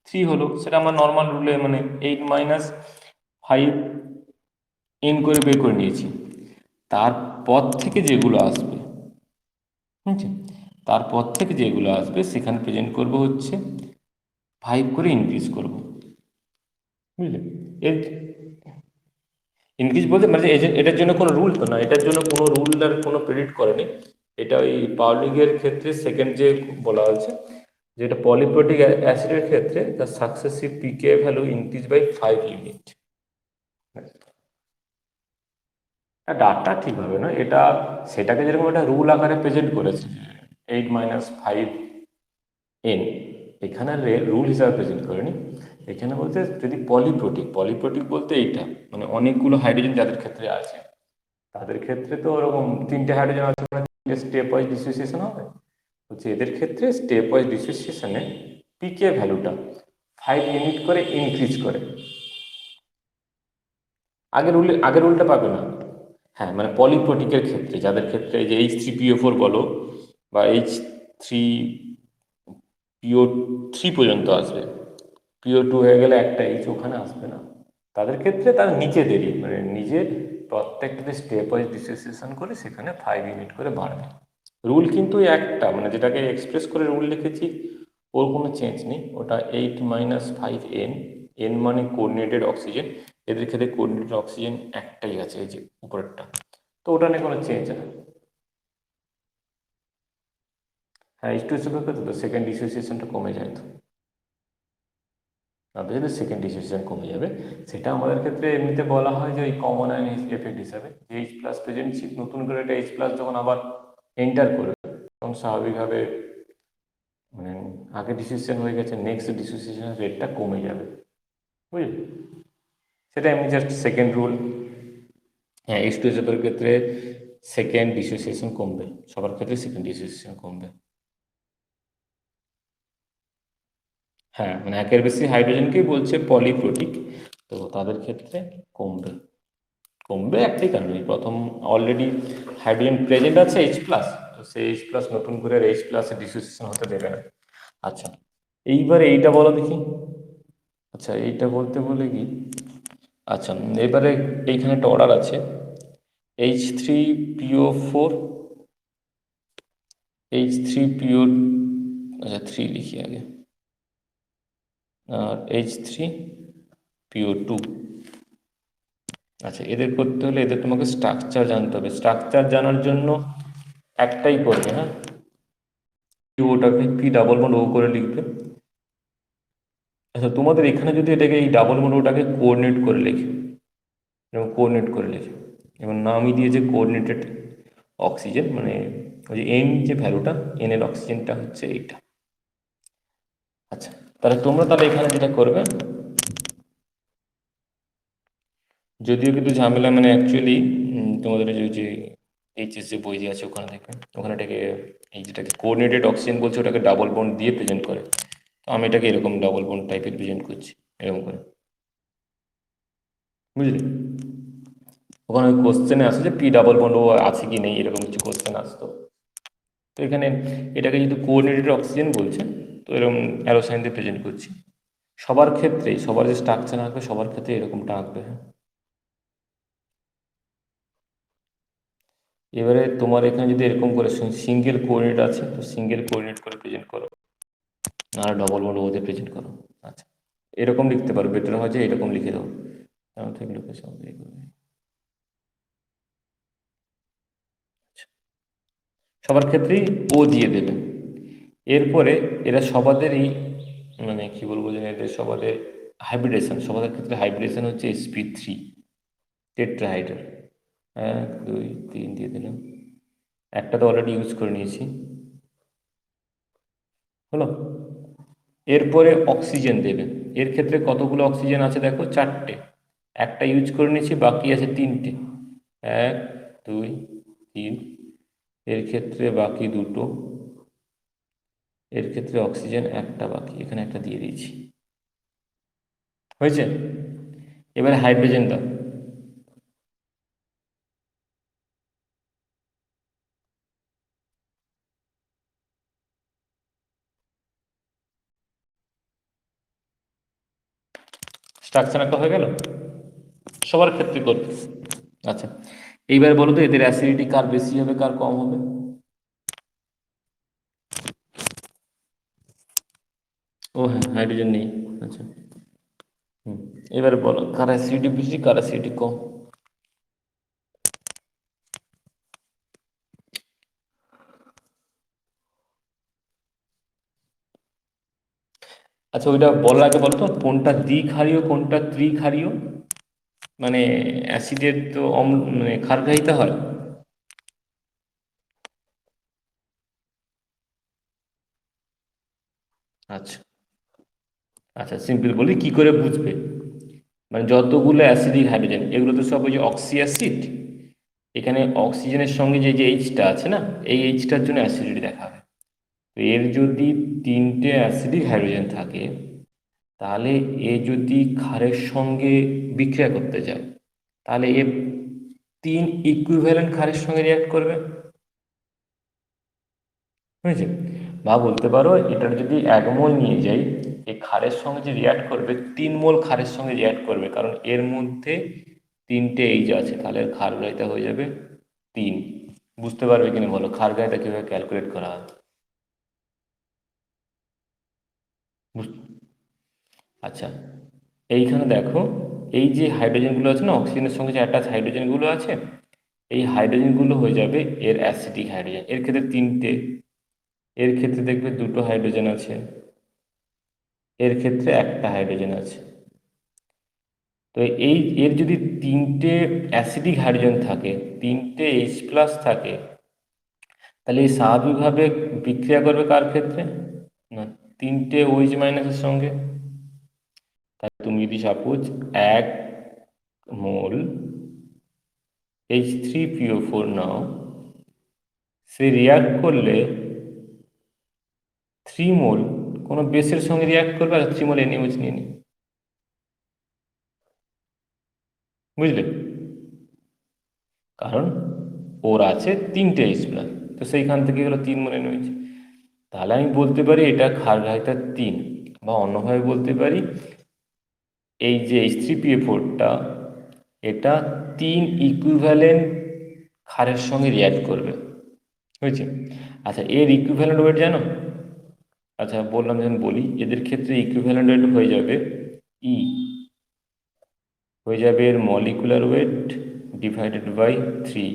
S1: 3 হলো, সেটা আমার নর্মাল রুলে মানে 8 - 5 n করে বের করে নিয়েছি। তারপর থেকে যেগুলো আসবে, বুঝছি, তারপর থেকে যেগুলো আসবে সেখানে প্রেজেন্ট করব হচ্ছে 5 করে ইনক্রিজ করব, বুঝলে। এর ইনক্রিজ বলতে মানে এটার জন্য কোনো রুল তো না, এটার জন্য কোনো রুল আর কোনো প্রেডিক্ট করেনি। এটা ওই পাউলিংয়ের ক্ষেত্রে সেকেন্ড যে বলা হয়েছে, যেটা পলিপ্রোটিক অ্যাসিডের ক্ষেত্রে the successive PK value increase by 5 unit. Data ঠিকভাবে না, এটা সেটাকে যেরকম একটা রুল আকারে প্রেজেন্ট করেছে 8 - 5 n, এখানে রুল হিসাবে প্রেজেন্ট করেনি। এখানে বলতে যদি পলিপ্রোটিক বলতে এইটা মানে অনেকগুলো হাইড্রোজেন যাদের ক্ষেত্রে আছে, তাদের ক্ষেত্রে তো ওরকম 3টে হাইড্রোজেন আছে মানে স্টেপ ওয়াইজ ডিসোসিয়েশন হবে। হচ্ছে এদের ক্ষেত্রে স্টেপ ওয়াইজ ডিসোসিয়েশনে পিকে ভ্যালুটা 5 ইউনিট করে ইনক্রিজ করে। আগের রুলটা পাবে না। হ্যাঁ মানে পলিপ্রোটিকের ক্ষেত্রে, যাদের ক্ষেত্রে এই যে H3PO4 বলো বা H3PO3 পর্যন্ত আসবে, PO2 হয়ে গেলে একটা এইচ ওখানে আসবে না, তাদের ক্ষেত্রে তার নিজেদেরই মানে নিজের প্রত্যেকটাতে স্টেপ ওয়াইজ ডিসোসিয়েশন করে সেখানে 5 ইউনিট করে বাড়বে। রুল কিন্তু একটা মানে যেটাকে এক্সপ্রেস করে রুল লিখেছি, ওর কোনো চেঞ্জ নেই, ওটা 8 - 5 n, n মানে কোঅর্ডিনেটেড অক্সিজেন, এদের ক্ষেত্রে কোঅর্ডিনেটেড অক্সিজেন একটাই আছে, এই যে উপরেরটা, তো ওটা নিয়ে কোনো চেঞ্জ না। হ্যাঁ H2SO তো সেকেন্ড ডিসোসিয়েশনটা কমে যায় তো। তাদের সাথে সেকেন্ড ডিসোসিয়েশন কমে যাবে। সেটা আমাদের ক্ষেত্রে এমনিতে বলা হয় যে ওই কমন আয়ন এফেক্ট হিসাবে, যে এইচ প্লাস প্রেজেন্ট ছিল, নতুন করে একটা এইচ প্লাস যখন আবার এন্টার করবে তখন স্বাভাবিকভাবে মানে আগে ডিসোসিয়েশন হয়ে গেছে, নেক্সট ডিসোসিয়েশন রেটটা কমে যাবে, বুঝলি? সেটা এমনি জাস্ট সেকেন্ড রুল। হ্যাঁ, এইচ টু এসএফের ক্ষেত্রে সেকেন্ড ডিসোসিয়েশন কমবে, সবার ক্ষেত্রে সেকেন্ড ডিসোসিয়েশন কমবে। হ্যাঁ, মানে একের বেশি হাইড্রোজেনকেই বলছে পলিপ্রোটিক, তো তাদের ক্ষেত্রে কমবে। কমবে একটাই কারণে, প্রথম অলরেডি হাইড্রোজেন প্রেজেন্ট আছে এইচ প্লাস, তো সেই এইচ প্লাস নতুন করে এইচ প্লাসে ডিসোসিয়েশন হতে দেবে না। আচ্ছা, এইবারে এইটা বলো দেখি। আচ্ছা, এইটা বলতে বলে কি, আচ্ছা এবারে এইখানে একটা অর্ডার আছে H3PO4, H3PO, আচ্ছা 3 লিখি আগে, আর H3PO2। আচ্ছা, এদের করতে হলে এদের তোমাকে স্ট্রাকচার জানতে হবে। স্ট্রাকচার জানার জন্য একটাই করবে, হ্যাঁ, ওটাকে পি ডাবল বন্ড ও করে লিখবে। আচ্ছা, তোমাদের এখানে যদি এটাকে এই ডাবল বন্ড ওটাকে কোঅর্ডিনেট করে লেখে, এবং কোঅর্ডিনেট করে লেখে, এবং নামই দিয়েছে কোঅর্ডিনেটেড অক্সিজেন, মানে ওই যে এন যে ভ্যালুটা, এন এর অক্সিজেনটা হচ্ছে এইটা। আচ্ছা, তাহলে তোমরা তাহলে এখানে যেটা করবে, যদিও কিন্তু ঝামেলা, মানে অ্যাকচুয়ালি তোমাদের যে এইচএস যে বই যে আছে ওখানে দেখবে, ওখানে এটাকে এই যেটাকে কোঅর্ডিনেটেড অক্সিজেন বলছে ওটাকে ডাবল বন্ড দিয়ে প্রেজেন্ট করে, তো আমি এটাকে এরকম ডাবল বন্ড টাইপের প্রেজেন্ট করছি, এরকম করে, বুঝলি? ওখানে কোশ্চেনে আসে যে পি ডাবল বন্ড ও আছে কি নেই, এরকম কিছু কোশ্চেন আসতো। তো এখানে এটাকে যদি কোঅর্ডিনেটেড অক্সিজেন বলছে, তো এরকম অ্যারো সাইন দিয়ে প্রেজেন্ট করছি। সবার ক্ষেত্রেই, সবার যে স্ট্রাকচার আঁকবে সবার ক্ষেত্রে এরকমটা আঁকবে, হ্যাঁ। এবারে তোমার এখানে যদি এরকম করে সিঙ্গেল কোঅর্ডিনেট আছে, তো সিঙ্গেল কোঅর্ডিনেট করে প্রেজেন্ট করো, আর ডবল বন্ড ওদের প্রেজেন্ট করো। আচ্ছা, এরকম লিখতে পারো, বেটার হয় যে এরকম লিখে দাও, কারণ থেকে লোকেশন দিয়ে করবে। সবার ক্ষেত্রেই ও দিয়ে দেবে। এরপরে এরা সবাদেরই, মানে কি বলবো, যে এদের সবাদের হাইব্রিডেশন, সবাদের ক্ষেত্রে হাইব্রিডেশন হচ্ছে sp3 টেট্রাহাইড্রাল। 1 2 3 দিয়ে দিলাম, একটা তো অলরেডি ইউজ করে নিয়েছি, হলো। এরপরে অক্সিজেন দেবে। এর ক্ষেত্রে কতগুলো অক্সিজেন আছে দেখো, 4টে, একটা ইউজ করে নিয়েছি, বাকি আছে 3টে, 1 2 3। এর ক্ষেত্রে বাকি 2টো, এর ক্ষেত্রে অক্সিজেন একটা বাকি, এখানে একটা দিয়ে দিয়েছি, হয়েছে। এবারে হাইড্রোজেন দাও। স্ট্রাকচার একটা হয়ে গেল, সবার ক্ষেত্রে করবে। আচ্ছা, এইবার বলো তো এদের অ্যাসিডিটি কার বেশি হবে কার কম হবে? ও হ্যাঁ, হাইড্রোজেন নেই। আচ্ছা, হুম, এবারে বলো কার অ্যাসিডিটি বেশি কার অ্যাসিডিটি কম? আচ্ছা, ওইটা বলার আগে বলো তো কোনটা দ্বিক্ষারীয় কোনটা ত্রিক্ষারীয়, মানে অ্যাসিডের তো মানে ক্ষারগ্রাহিতা হয়। আচ্ছা, আচ্ছা সিম্পল বলি কি করে বুঝবে, মানে যতগুলো অ্যাসিডিক হাইড্রোজেন এগুলো তো সব ওই যে অক্সি অ্যাসিড, এখানে অক্সিজেনের সঙ্গে যে যে এইচটা আছে না, এই এইচটার জন্য অ্যাসিডিটি দেখাবে। তো এর যদি 3টে অ্যাসিডিক হাইড্রোজেন থাকে, তাহলে এ যদি ক্ষারের সঙ্গে বিক্রিয়া করতে যায়, তাহলে এ 3 ইকুইভ্যালেন্ট ক্ষারের সঙ্গে রিয়াক্ট করবে, বুঝেছে? বা বলতে পারো এটার যদি 1 মোল নিয়ে যাই, এই ক্ষারের সঙ্গে যে রিয়াক্ট করবে 3 মোল ক্ষারের সঙ্গে রিয়াক্ট করবে, কারণ এর মধ্যে 3টে এইচ আছে, তাহলে এর ক্ষারগ্রাহিতা হয়ে যাবে 3। বুঝতে পারবে কিনা বলো ক্ষারগ্রাহিতা কিভাবে ক্যালকুলেট করা হয়? আচ্ছা, এইখানে দেখো, এই যে হাইড্রোজেনগুলো আছে না, অক্সিজেনের সঙ্গে যে অ্যাটাচ হাইড্রোজেনগুলো আছে, এই হাইড্রোজেনগুলো হয়ে যাবে এর অ্যাসিডিক হাইড্রোজেন। এর ক্ষেত্রে 3টে, এর ক্ষেত্রে দেখবে 2টো হাইড্রোজেন আছে, এর ক্ষেত্রে একটা হাইড্রোজেন আছে। তো এর যদি তিনটে অ্যাসিডিক হাইড্রোজেন থাকে, তিনটে H+ থাকে, তাহলে এই স্বাভাবিকভাবে বিক্রিয়া করবে কার ক্ষেত্রে? না, তিনটে OH- সঙ্গে। তাহলে তুমি যদি সাপোজ 1 মোল H3PO4 নাও, সে রিয়াক্ট করলে 3 মোল কোনো বেসের সঙ্গে রিয়াক্ট করবে, আর 3 মোল NaOH নিয়ে নি, বুঝলে? কারণ ওর আছে তিনটে H+, তো সেইখান থেকে গেলো 3 মোল NaOH। তাহলে আমি বলতে পারি এটা ক্ষারগ্রাহিতা 3, বা অন্যভাবে বলতে পারি এই যে H3PO4টা, এটা 3 ইকুইভ্যালেন্ট ক্ষারের সঙ্গে রিয়াক্ট করবে, বুঝছি? আচ্ছা, এর ইকুইভ্যালেন্ট ওয়েট জানো? আচ্ছা, বললাম যখন বলি, এদের ক্ষেত্রে ইকুইভ্যালেন্ট ওয়েট হয়ে যাবে ই, হয়ে যাবে এর molecular weight divided by 3।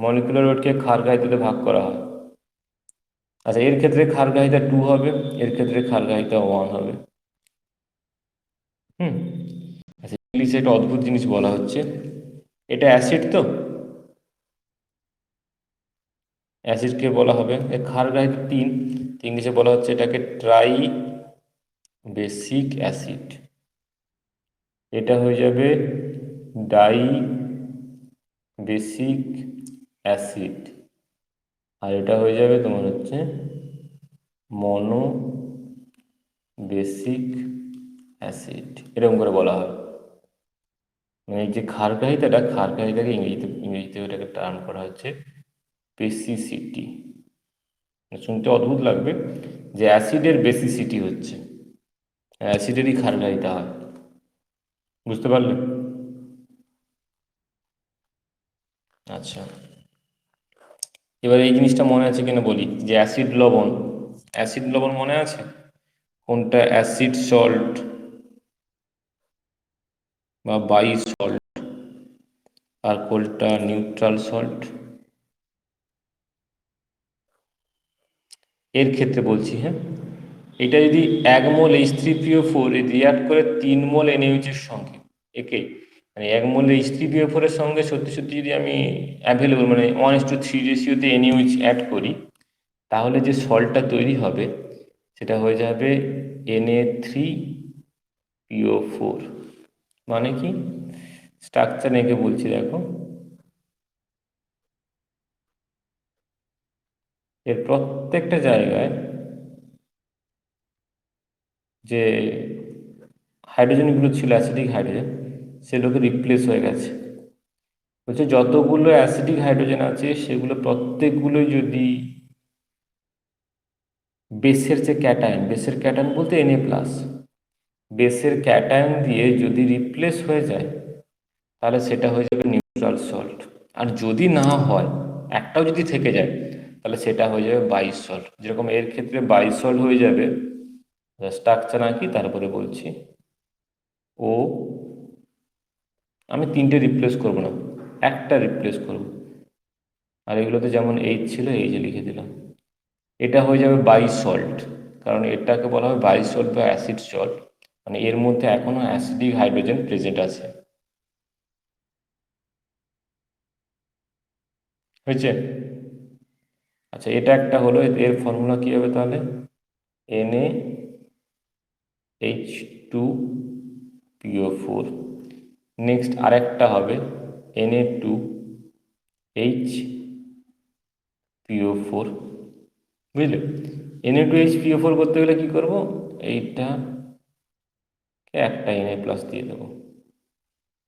S1: Molecular ওয়েটকে ক্ষারগ্রাহিতাতে ভাগ করা হয়। আচ্ছা, এর ক্ষেত্রে ক্ষারগ্রাহিতা 2 হবে, এর ক্ষেত্রে ক্ষারগ্রাহিতা 1 হবে। আচ্ছা, ইংলিশে একটা অদ্ভুত জিনিস বলা হচ্ছে, এটা অ্যাসিড, তো অ্যাসিডকে বলা হবে ক্ষারগ্রাহিতা 3, ইংলিশে বলা হচ্ছে এটাকে ট্রাই বেসিক অ্যাসিড। এটা হয়ে যাবে ডাই বেসিক অ্যাসিড, আর এটা হয়ে যাবে তোমার হচ্ছে মনো বেসিক অ্যাসিড, এরকম করে বলা হয়। মানে এই যে ক্ষারগ্রাহিতাকে ইংরেজিতে ওটাকে টার্ম করা হচ্ছে বেসিসিটি। শুনতে অদ্ভুত লাগবে যে অ্যাসিডের বেসিসিটি হচ্ছে, অ্যাসিডেরই ক্ষারগ্রাহিতা হয়, বুঝতে পারলে? আচ্ছা, এবার এই জিনিসটা মনে আছে কিনা বলি, যে অ্যাসিড লবণ, অ্যাসিড লবণ মনে আছে? কোনটা অ্যাসিড সল্ট বা বাই সল্ট, আর কোনটা নিউট্রাল সল্ট? এর ক্ষেত্রে বলছি, হ্যাঁ, এটা যদি 1 মোল H3PO4 রিয়াক্ট করে 3 মোল NaOH এর সঙ্গে, একে মানে 1 মোল H3PO4 এর সঙ্গে সত্যি সত্যি যদি আমি অ্যাভেলেবল মানে 1:3 রেশিওতে NaOH অ্যাড করি, তাহলে যে সল্টটা তৈরি হবে সেটা হয়ে যাবে Na3PO4। মানে কি? স্ট্রাকচার এঁকে বলছি, দেখো, এর প্রত্যেকটা জায়গায় যে হাইড্রোজেনগুলো ছিল অ্যাসিডিক হাইড্রোজেন, সেগুলোকে রিপ্লেস হয়ে গেছে। বলছে যতগুলো অ্যাসিডিক হাইড্রোজেন আছে সেগুলো প্রত্যেকগুলোই যদি বেসের যে ক্যাটায়ন, বেসের ক্যাটায়ন বলতে Na+, বেসের ক্যাটায়ন দিয়ে যদি রিপ্লেস হয়ে যায়, তাহলে সেটা হয়ে যাবে নিউট্রাল সল্ট। আর যদি না হয়, একটাও যদি থেকে যায়, তাহলে সেটা হয়ে যাবে বাই সল্ট। যেরকম এর ক্ষেত্রে বাই সল্ট হয়ে যাবে, স্ট্রাকচার আঁকি তারপরে বলছি। ও, আমি তিনটে রিপ্লেস করব না, একটা রিপ্লেস করব, আর এগুলোতে যেমন এইচ ছিল এই যে লিখে দিলাম। এটা হয়ে যাবে বাই সল্ট, কারণ এটাকে বলা হয় বাই সল্ট বা অ্যাসিড সল্ট, মানে এর মধ্যে এখনো অ্যাসিডিক হাইড্রোজেন প্রেজেন্ট আছে, হয়েছে? আচ্ছা, এটা একটা হলো, এর ফর্মুলা কী হবে তাহলে? NaH2PO4। নেক্সট আরেকটা হবে Na2HPO4, বুঝলে? Na2HPO4 করতে গেলে কি করব? এইটাকে একটা Na+ দিয়ে দেবো,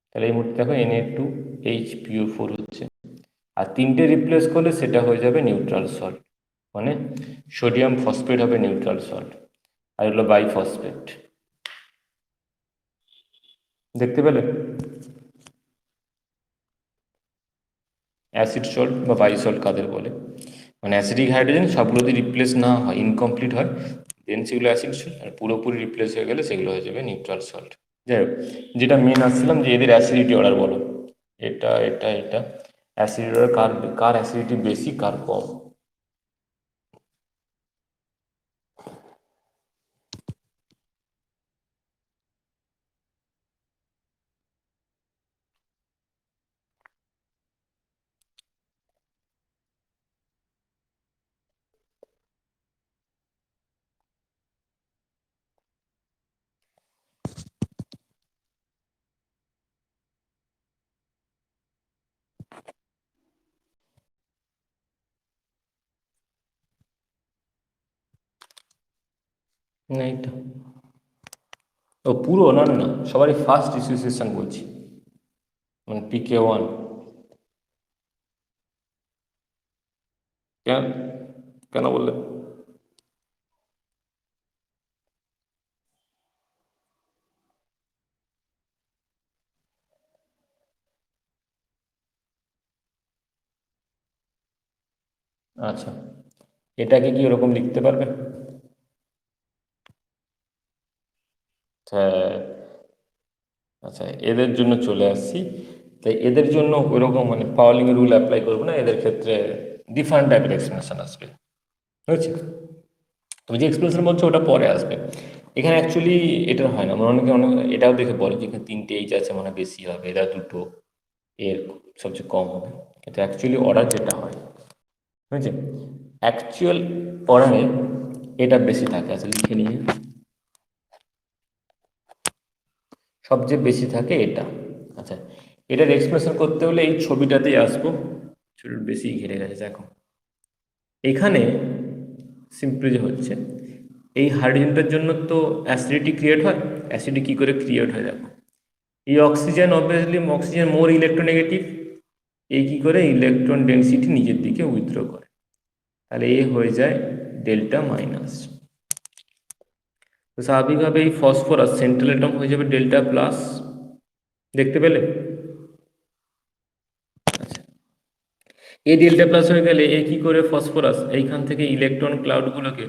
S1: তাহলে এই মুহূর্তে দেখো Na2HPO4 হচ্ছে। আর তিনটে রিপ্লেস করলে সেটা হয়ে যাবে নিউট্রাল সল্ট, মানে সোডিয়াম ফসফেট হবে নিউট্রাল সল্ট, আর হলো বাইফসফেট। দেখতে পেলে? অ্যাসিড সল্ট বা বাই সল্ট কাদের বলে? মানে অ্যাসিডিক হাইড্রোজেন সবগুলো যদি রিপ্লেস না হয়, ইনকমপ্লিট হয়, দেন সেগুলো অ্যাসিড সল্ট, আর পুরোপুরি রিপ্লেস হয়ে গেলে সেগুলো হয়ে যাবে নিউট্রাল সল্ট। যাই হোক, যেটা মেন আসছিলাম যে এদের অ্যাসিডিটি অর্ডার বলো, এটা অ্যাসিডিটি অর্ডার কার অ্যাসিডিটি বেশি কার কম। না এটা ও পুরো না না না সবারই ফার্স্ট ডিসোসিয়েশন বলছি, মানে PK1। কেন কেন বললে? আচ্ছা, এটাকে কি ওরকম লিখতে পারবে? হ্যাঁ, আচ্ছা এদের জন্য চলে আসছি। তাই এদের জন্য ওইরকম মানে পাওয়ালিং রুল অ্যাপ্লাই করবো না, এদের ক্ষেত্রে ডিফারেন্ট টাইপের এক্সপ্লেনেশন আসবে, বুঝছি? তুমি যে এক্সপ্লেনেশন বলছো ওটা পরে আসবে। এখানে অ্যাকচুয়ালি এটা হয় না, মানে অনেকে অনেক এটাও দেখে বলে যে এখানে 3টে এইচ আছে মানে বেশি হবে, এরা 2টো, এর সবচেয়ে কম হবে। কিন্তু অ্যাকচুয়ালি অর্ডার যেটা হয়, বুঝছে, অ্যাকচুয়াল অর্ডারে এটা বেশি থাকে। আচ্ছা লিখে নিয়ে, সবচেয়ে বেশি থাকে এটা। আচ্ছা, এটার এক্সপ্রেশন করতে হলে এই ছবিটাতেই আসবো। ছবিটা বেশি ঘিরে গেছে দেখো। এখানে সিম্পলি যে হচ্ছে এই হাইড্রোজেনটার জন্য তো অ্যাসিডিটি ক্রিয়েট হয়। অ্যাসিডিটি কী করে ক্রিয়েট হয় দেখো, এই অক্সিজেন অবভিয়াসলি অক্সিজেন মোর ইলেকট্রোনেগেটিভ, এই কী করে ইলেকট্রন ডেন্সিটি নিজের দিকে উইথড্র করে, তাহলে এ হয়ে যায় ডেল্টা মাইনাস। তো স্বাভাবিকভাবে এই ফসফরাস সেন্ট্রাল অ্যাটম হয়ে যাবে ডেল্টা প্লাস, দেখতে পেলে? আচ্ছা, এ ডেল্টা প্লাস হয়ে গেলে এ কী করে ফসফরাস এইখান থেকে ইলেকট্রন ক্লাউডগুলোকে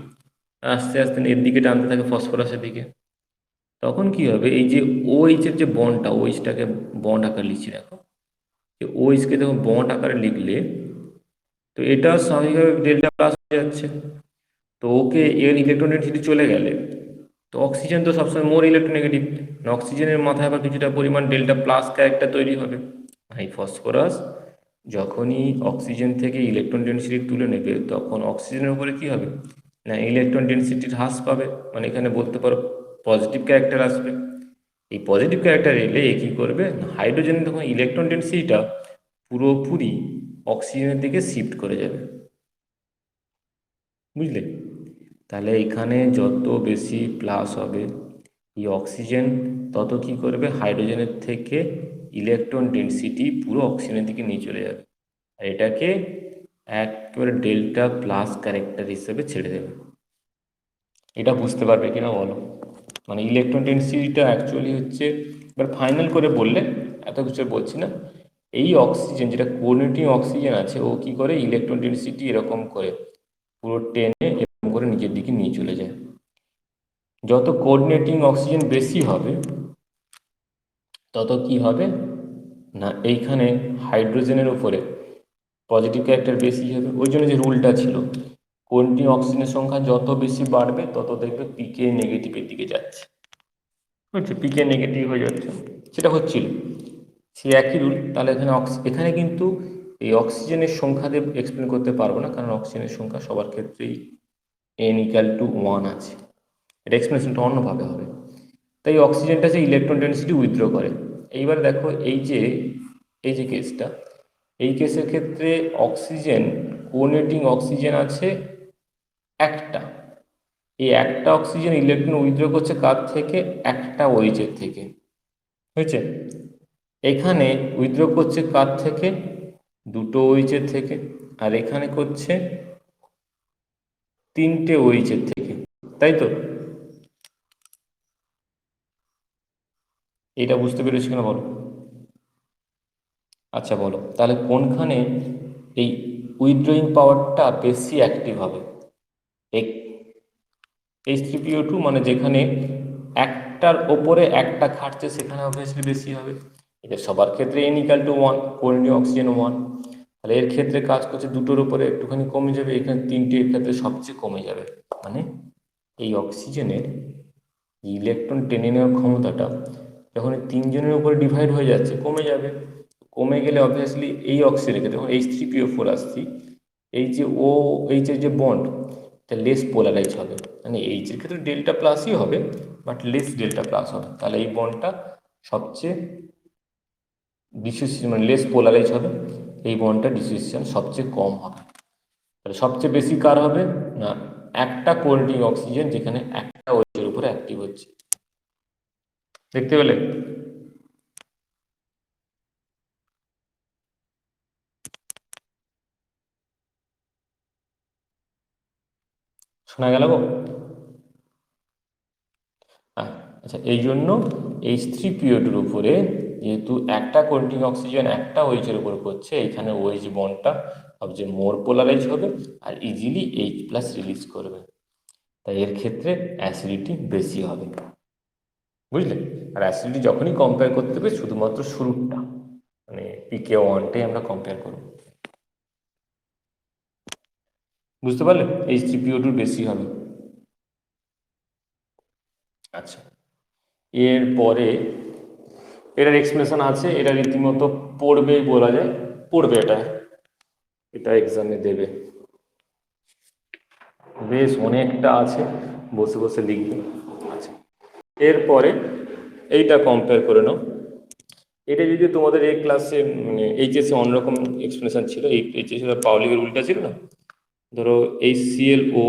S1: আস্তে আস্তে এর দিকে টানতে থাকে ফসফরাসের দিকে। তখন কি হবে, এই যে OH এর যে বন্ডটা, OH-টাকে বন্ড আকারে লিখছি দেখো, যে OH-কে দেখো বন্ড আকারে লিখলে তো এটা স্বাভাবিকভাবে ডেল্টা প্লাস হয়ে যাচ্ছে। তো ওকে এর ইলেকট্রন ডেনসিটি চলে গেলে তো অক্সিজেন তো সবসময় মোর ইলেকট্রোনেগেটিভ, অক্সিজেনের মাথায় আবার কিছুটা পরিমাণ ডেল্টা প্লাস ক্যারেক্টার তৈরি হবে। এই ফসফরাস যখনই অক্সিজেন থেকে ইলেকট্রন ডেনসিটি তুলে নেবে তখন অক্সিজেনের উপরে কি হবে না, ইলেকট্রন ডেনসিটির হ্রাস পাবে, মানে এখানে বলতে পারো পজিটিভ ক্যারেক্টার আসবে। এই পজিটিভ ক্যারেক্টার এলে এ কী করবে, হাইড্রোজেনের তখন ইলেকট্রন ডেনসিটিটা পুরোপুরি অক্সিজেনের দিকে শিফট করে যাবে, বুঝলে? তাহলে এখানে যত বেশি প্লাস হবে এই অক্সিজেন, তত কি করবে, হাইড্রোজেনের থেকে ইলেকট্রন ডেনসিটি পুরো অক্সিজেনের দিকে নিয়ে চলে যাবে, আর এটাকে একেবারে ডেল্টা প্লাস ক্যারেক্টার হিসেবে ছেড়ে দেবে। এটা বুঝতে পারবে কিনা বলো? মানে ইলেকট্রন ডেনসিটিটা অ্যাকচুয়ালি হচ্ছে, এবার ফাইনাল করে বললে, এত কিছু বলছি না, এই অক্সিজেন যেটা কোঅর্ডিনেটিং অক্সিজেন আছে ও কি করে ইলেকট্রন ডেনসিটি এরকম করে পুরো টেনে এরকম করে নিজের দিকে নিয়ে চলে যায়। যত কোঅর্ডিনেটিং অক্সিজেন বেশি হবে তত কি হবে না, এইখানে হাইড্রোজেনের উপরে পজিটিভ ক্যারেক্টার বেশি হবে। ওই জন্য যে রুলটা ছিল, কোঅর্ডিনেটিং অক্সিজেনের সংখ্যা যত বেশি বাড়বে তত দেখবে পিকে নেগেটিভের দিকে যাচ্ছে, বুঝছে, পিকে নেগেটিভ হয়ে যাচ্ছে, সেটা হচ্ছিল সেই একই রুল। তাহলে এখানে এখানে কিন্তু এই অক্সিজেনের সংখ্যা দিয়ে এক্সপ্লেন করতে পারবো না, কারণ অক্সিজেনের সংখ্যা সবার ক্ষেত্রেই n=1 আছে, এটা এক্সপ্লেনেশনটা অন্যভাবে হবে। তাই অক্সিজেনটা যে ইলেকট্রন ডেনসিটি উইথড্র করে। এইবার দেখো এই যে কেসটা, এই কেসের ক্ষেত্রে অক্সিজেন কোঅর্ডিনেটিং অক্সিজেন আছে একটা, এই একটা অক্সিজেন ইলেকট্রন উইথড্র করছে কার থেকে, একটা OH-এর থেকে, হয়েছে? এখানে উইথড্র করছে কার থেকে, দুটো OH-এর থেকে, আর এখানে করছে 3টে OH-এর থেকে, তাই তো? এটা বুঝতে পেরেছি কিনা বলো? আচ্ছা বলো তাহলে কোনখানে এই উইথড্রয়িং পাওয়ারটা বেশি অ্যাক্টিভ হবে? H3PO2 মানে যেখানে একটার ওপরে একটা খাটছে সেখানে অবভিয়াসলি বেশি হবে। এটা সবার ক্ষেত্রে n=1, কোঅর্ডিনেটিং অক্সিজেন 1, তাহলে এর ক্ষেত্রে কাজ করছে দুটোর উপরে একটুখানি কমে যাবে, এখানে 3টের ক্ষেত্রে সবচেয়ে কমে যাবে। মানে এই অক্সিজেনের ইলেকট্রন টেনে নেওয়ার ক্ষমতাটা যখন 3জনের উপরে ডিভাইড হয়ে যাচ্ছে কমে যাবে। কমে গেলে অবভিয়াসলি এই অক্সিজেনের ক্ষেত্রে যখন H3PO4 আসছি, এই যে OH-এর যে বন্ড এটা লেস পোলারাইজ হবে, মানে H-এর ক্ষেত্রে ডেল্টা প্লাসই হবে বাট লেস ডেল্টা প্লাস হবে, তাহলে এই বন্ডটা সবচেয়ে ডিসোসিয়েশন মানে লেস পোলারাইজ হবে, এই বন্ডটা ডিসোসিয়েশন সবচেয়ে কম হবে। তাহলে সবচেয়ে বেশি কার হবে না, একটা কোঅর্ডিনেটিং অক্সিজেন যেখানে একটা অ্যাক্টিভ হচ্ছে, দেখতে পেলে? শোনা গেল গো? আচ্ছা, এই জন্য H3PO2 উপরে যেহেতু একটা কন্টিনিউ অক্সিজেন একটা OH এর উপর করছে, এইখানে OH বন্ডটা সবচেয়ে মোর পোলারাইজ হবে আর ইজিলি H+ রিলিজ করবে, তাই এর ক্ষেত্রে অ্যাসিডিটি বেশি হবে, বুঝলে? আর অ্যাসিডিটি যখনই কম্পেয়ার করতে হবে শুধুমাত্র শুরুটা, মানে PK1টাই আমরা কম্পেয়ার করব, বুঝতে পারলে? H3PO2 বেশি হবে। আচ্ছা, এরপরে এটার এক্সপ্লেনেশন আছে, এটা রীতিমতো পড়বেই বলা যায়, পড়বে এটা, এটা এক্সামে দেবে, বেশ অনেকটা আছে, বসে বসে লিখবে। আচ্ছা, এরপরে এইটা কম্পেয়ার করে নাও। এটা যদি তোমাদের এই ক্লাসে মানে এইচএসে অন্যরকম এক্সপ্লেনেশন ছিল, এই এইচএসে পাওলিকের উল্টা ছিল না, ধরো HClO,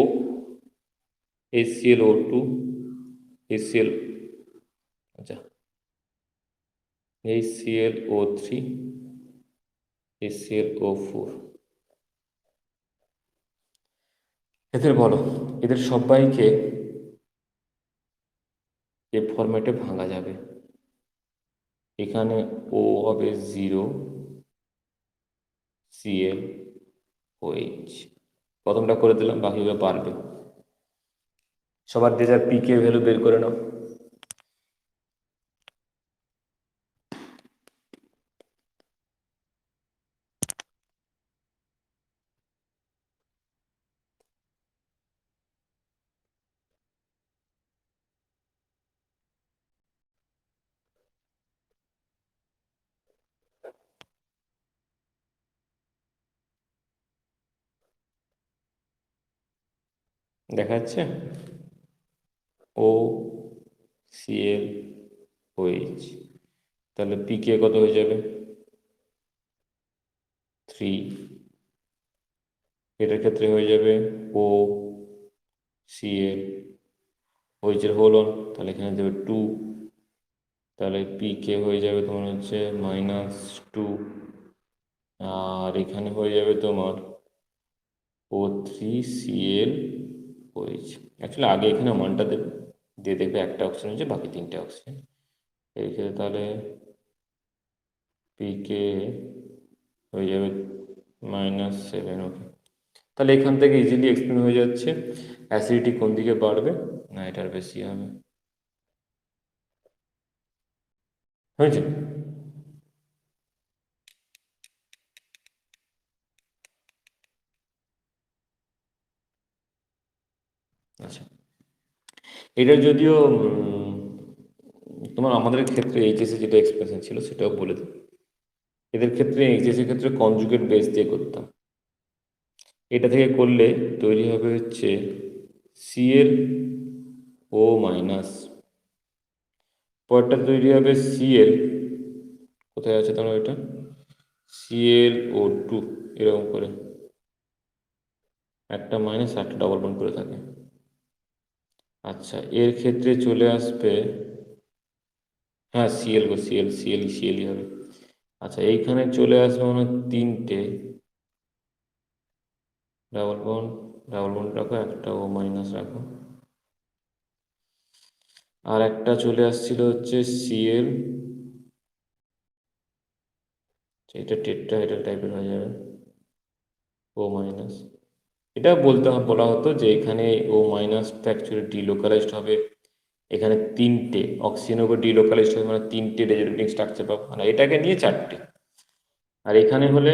S1: HClO2, HCl, আচ্ছা, HClO3, HClO4, এদের বলো, এদের সবাইকে এই ফরম্যাটে ভাঙা যাবে। এখানে ও হবে 0, ClOH, প্রথমটা করে দিলাম, বাকিগুলো পারবে। সবার যে যার পিকে ভ্যালু বের করে নাও। দেখা যাচ্ছে OClOH, তাহলে পিকে কত হয়ে যাবে? 3, এটার ক্ষেত্রে হয়ে যাবে OClOH এর হোল অন, তাহলে এখানে দেবে 2, তাহলে পিকে হয়ে যাবে তোমার হচ্ছে -2, আর এখানে হয়ে যাবে তোমার O3ClOH। অ্যাকচুয়ালি আগে এখানে মানটা দেবে, দিয়ে দেখবে একটা অক্সিজেন হচ্ছে, বাকি 3টে অক্সিজেন। এই ক্ষেত্রে তাহলে পিকে হয়ে যাবে -7। ওকে, তাহলে এখান থেকে ইজিলি এক্সপ্লেন হয়ে যাচ্ছে অ্যাসিডিটি কোন দিকে বাড়বে না এটার বেশি হবে, হয়েছে? আচ্ছা, এটা যদিও তোমার আমাদের ক্ষেত্রে এইচএসে যেটা এক্সপ্রেশন ছিল সেটাও বলে দিই। এদের ক্ষেত্রে এইচএসের ক্ষেত্রে কনজুগেট বেস দিয়ে করতাম, এটা থেকে করলে তৈরি হবে হচ্ছে ClO-, পরেরটা তৈরি হবে কোথায় আছে তোমার এটা, ClO2, এরকম করে একটা মাইনাস একটা ডবল বন্ড করে থাকে। আচ্ছা, এর ক্ষেত্রে চলে আসবে, হ্যাঁ সিএলই হবে। আচ্ছা, এইখানে চলে আসবে মানে 3টে ডাবল বন্ড রাখো, একটা O- রাখো, আর একটা চলে আসছিল হচ্ছে এটা টেট্রাহাইড্রাল টাইপের হয়ে যাবে, O-। এটা বলা হতো যে এখানে O- অ্যাকচুয়ালি ডিলোকালাইজড হবে, এখানে 3টে অক্সিজেনের উপর ডিলোকালাইজড হবে, মানে 3টে রেজোনেটিং স্ট্রাকচার পাবো, মানে এটাকে নিয়ে 4টে, আর এখানে হলে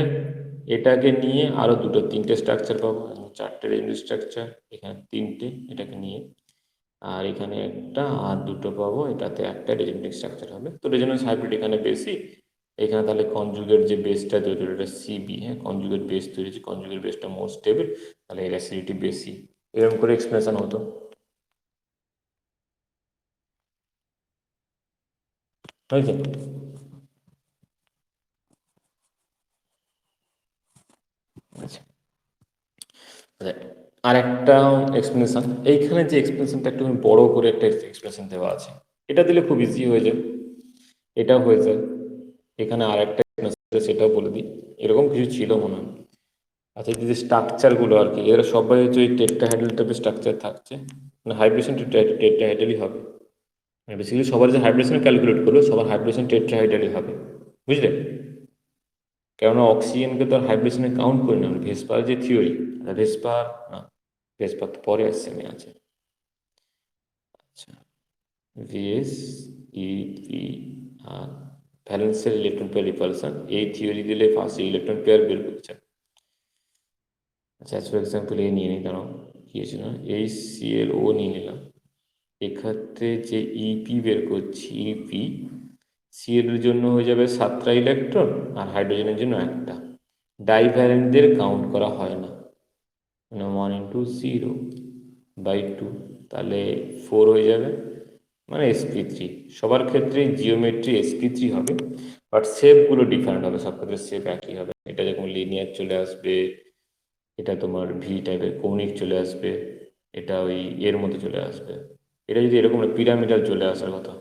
S1: এটাকে নিয়ে আরও 3টে স্ট্রাকচার পাবো, 4টে রেজোনেটিং স্ট্রাকচার, এখানে 3টে এটাকে নিয়ে, আর এখানে একটা আর 2টো পাবো, এটাতে একটা রেজোনেটিং স্ট্রাকচার হবে। তো রেজোনেন্স হাইব্রিড এখানে বেশি, এখানে তাহলে কনজুগেট যে বেসটা তৈরি হলো এটা CB, হ্যাঁ কনজুগেট বেস তৈরি হচ্ছে, কনজুগেট বেসটা মোর স্টেবল, তাহলে এর অ্যাসিডিটি বেশি, এরকম করে এক্সপ্রেশন হতো, হয়েছে? আচ্ছা, আর একটা এক্সপ্লেনেশন, এইখানে যে এক্সপ্লেনেশনটা একটু বড় করে একটা এক্সপ্লেনেশন দেওয়া আছে, এটা দিলে খুব ইজি হয়ে যায়, এটাও হয়ে যায়। এখানে আর একটা সেটাও বলে দিই, এরকম কিছু ছিল মনে হয়। আচ্ছা, এই যে স্ট্রাকচারগুলো আর কি, এরা সবাই হচ্ছে ওই টেট্রাহাইড্রাল টাইপের স্ট্রাকচার থাকছে, মানে হাইব্রেশন টেট্রাহাইড্রালই হবে। মানে বেসিক্যালি সবার যে হাইব্রেশন ক্যালকুলেট করবে, সবার হাইব্রেশন টেট্রাহাইড্রালই হবে, বুঝলে? কেননা অক্সিজেনকে তো আর হাইব্রেশনে কাউন্ট করি না, ভেসপার যে থিওরি, ভেসপার না, ভেসপার তো পরে আসছে, আমি আছে। আচ্ছা, VS E P R ভ্যালেন্সের electron pair repulsion, এই থিওরি দিলে ফার্স্ট ইলেকট্রন পেয়ার বের করছে। আচ্ছা, ফর এক্সাম্পল এই নিয়ে নিই, দাঁড়াও কী হয়েছিল, এই সিএলও নিয়ে নিলাম, এক্ষেত্রে যে ইপি বের করছি, ইপি সিএল এর জন্য হয়ে যাবে 7টা ইলেকট্রন, আর হাইড্রোজেনের জন্য একটা। ডাইভ্যালেন্টদের কাউন্ট করা হয় না, মানে 1 × 0/2, তাহলে 4 হয়ে যাবে, মানে sp3। সবার ক্ষেত্রে জিওমেট্রি sp3 হবে, বাট শেপগুলো ডিফারেন্ট হবে, সব ক্ষেত্রে শেপ একই হবে। এটা যখন লিনিয়ার চলে আসবে, এটা তোমার ভি টাইপের কৌণিক চলে আসবে, এটা ওই এর মধ্যে চলে আসবে। এটা যদি এরকম পিরামিডাল চলে আসার কথা,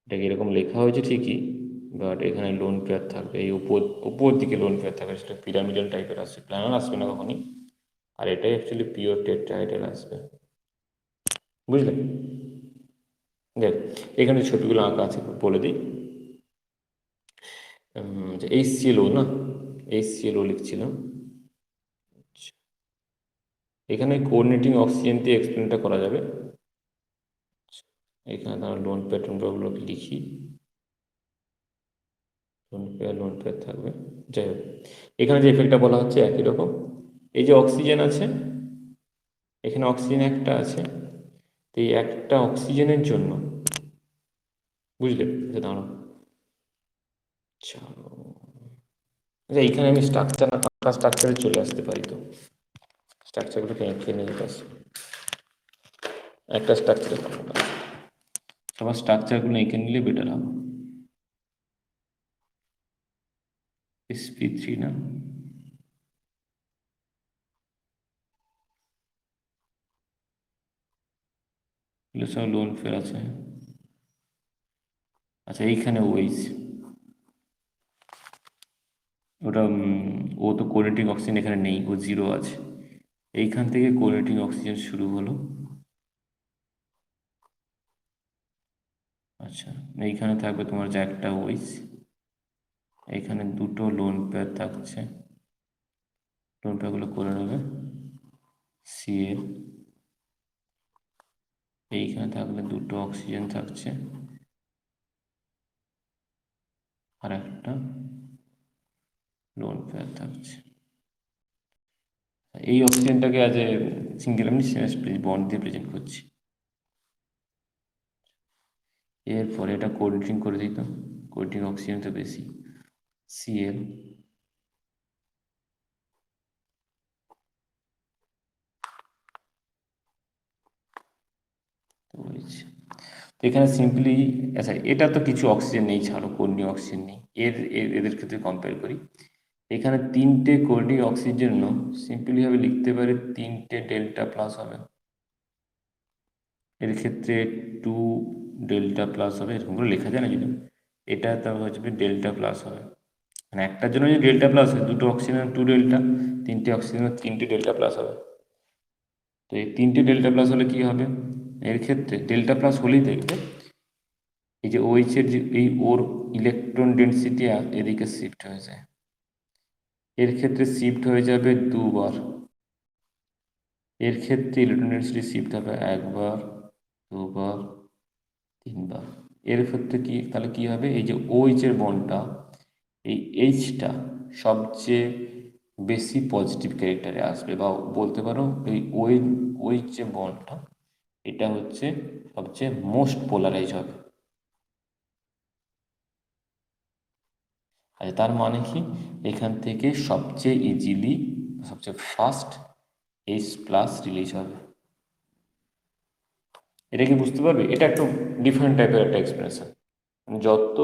S1: এটাকে এরকম লেখা হয়েছে ঠিকই, বাট এখানে লোন পেয়ার থাকবে, এই উপর দিকে লোন পেয়ার থাকবে, সেটা পিরামিডাল টাইপের আসবে, প্ল্যানার আসবে না কখনই। আর এটাই অ্যাকচুয়ালি পিওর টেট্রাহাইড্রাল আসবে, বুঝলে? দেখ, এখানে ছবিগুলো আঁকা আছে, বলে দিই। যে HClO না, HClO লিখছিলাম। এখানে কোঅর্ডিনেটিং অক্সিজেন দিয়ে এক্সপ্লেনটা করা যাবে। এখানে তারা লোন প্যাটার্নগুলো লিখি, লোন পেয়ার থাকবে। যাই হোক, এখানে যে এফেক্টটা বলা হচ্ছে একই রকম। এই যে অক্সিজেন আছে, এখানে অক্সিজেন একটা আছে, তো এই একটা অক্সিজেনের জন্য, বুঝলে? দাঁড়াও, চলো, আচ্ছা এইখানে আমি স্ট্রাকচার না ফাঁকা স্ট্রাকচারে চলে আসতে পারি, তো স্ট্রাকচারগুলোকে এঁকে নিয়ে যেতে আসি, একটা স্ট্রাকচারে সবার স্ট্রাকচারগুলো এঁকে নিলে বেটার হবে। sp3 না, এগুলো সব লোন ফের আছে। আচ্ছা, এইখানে ওইস, ওটা ও তো কোঅর্ডিনেটিং অক্সিজেন এখানে নেই, ও 0 আছে। এইখান থেকে কোঅর্ডিনেটিং অক্সিজেন শুরু হলো। আচ্ছা, এইখানে থাকবে তোমার যে একটা ওইস, এইখানে দুটো লোন পেয়ার থাকছে, লোন পেয়ারগুলো করে নেবে সিএল। এইখানে থাকলে দুটো অক্সিজেন থাকছে, আর একটা লোন পেয়ার থাকছে। এই অক্সিজেনটাকে আজ সিঙ্গেল আমি বন্ড দিয়ে প্রেজেন্ট করছি। এরপরে এটা কোল্ড করে দিত, কোল্ড অক্সিজেন তো বেশি, সিএল। তো এখানে সিম্পলি, আচ্ছা এটা তো কিছু অক্সিজেন নেই, ছাড়ো কোল্ড অক্সিজেন নেই, এদের ক্ষেত্রে কম্পেয়ার করি। এখানে 3টে কোল্ড অক্সিজেন জন্য সিম্পলি ভাবে লিখতে পারি 3টে ডেল্টা প্লাস হবে, এর ক্ষেত্রে 2 ডেল্টা প্লাস হবে, এরকম করে লেখা যায় না যদি, এটা তার হচ্ছে ডেল্টা প্লাস হবে। মানে একটার জন্য যদি ডেল্টা প্লাস হয়, দুটো অক্সিজেন 2 ডেল্টা, 3টে অক্সিজেন 3টে ডেল্টা প্লাস হবে। তো এই 3টে ডেল্টা প্লাস হলে কি হবে, এর ক্ষেত্রে ডেল্টা প্লাস হলেই দেখবে এই যে OH এর যে এই ওর ইলেকট্রন ডেন্সিটি এদিকে শিফট হয়ে যায়, এর ক্ষেত্রে শিফট হয়ে যাবে 2 বার, এর ক্ষেত্রে ইলেকট্রন ডেন্সিটি শিফট হবে 1 বার, 2 বার, 3 বার। এর ক্ষেত্রে কি, তাহলে কি হবে, এই যে OH এর বন্ডটা, এই এইচটা সবচেয়ে বেশি পজিটিভ ক্যারেক্টারে আসবে, বা বলতে পারো এই OH যে বন্ডটা, এটা হচ্ছে সবচেয়ে মোস্ট পোলারাইজ হবে। আচ্ছা, তার মানে কি, এখান থেকে সবচেয়ে ইজিলি, সবচেয়ে ফাস্ট H+ রিলিজ হবে। এটা কি বুঝতে পারবে? এটা একটু ডিফারেন্ট টাইপের একটা এক্সপ্রেশন। যত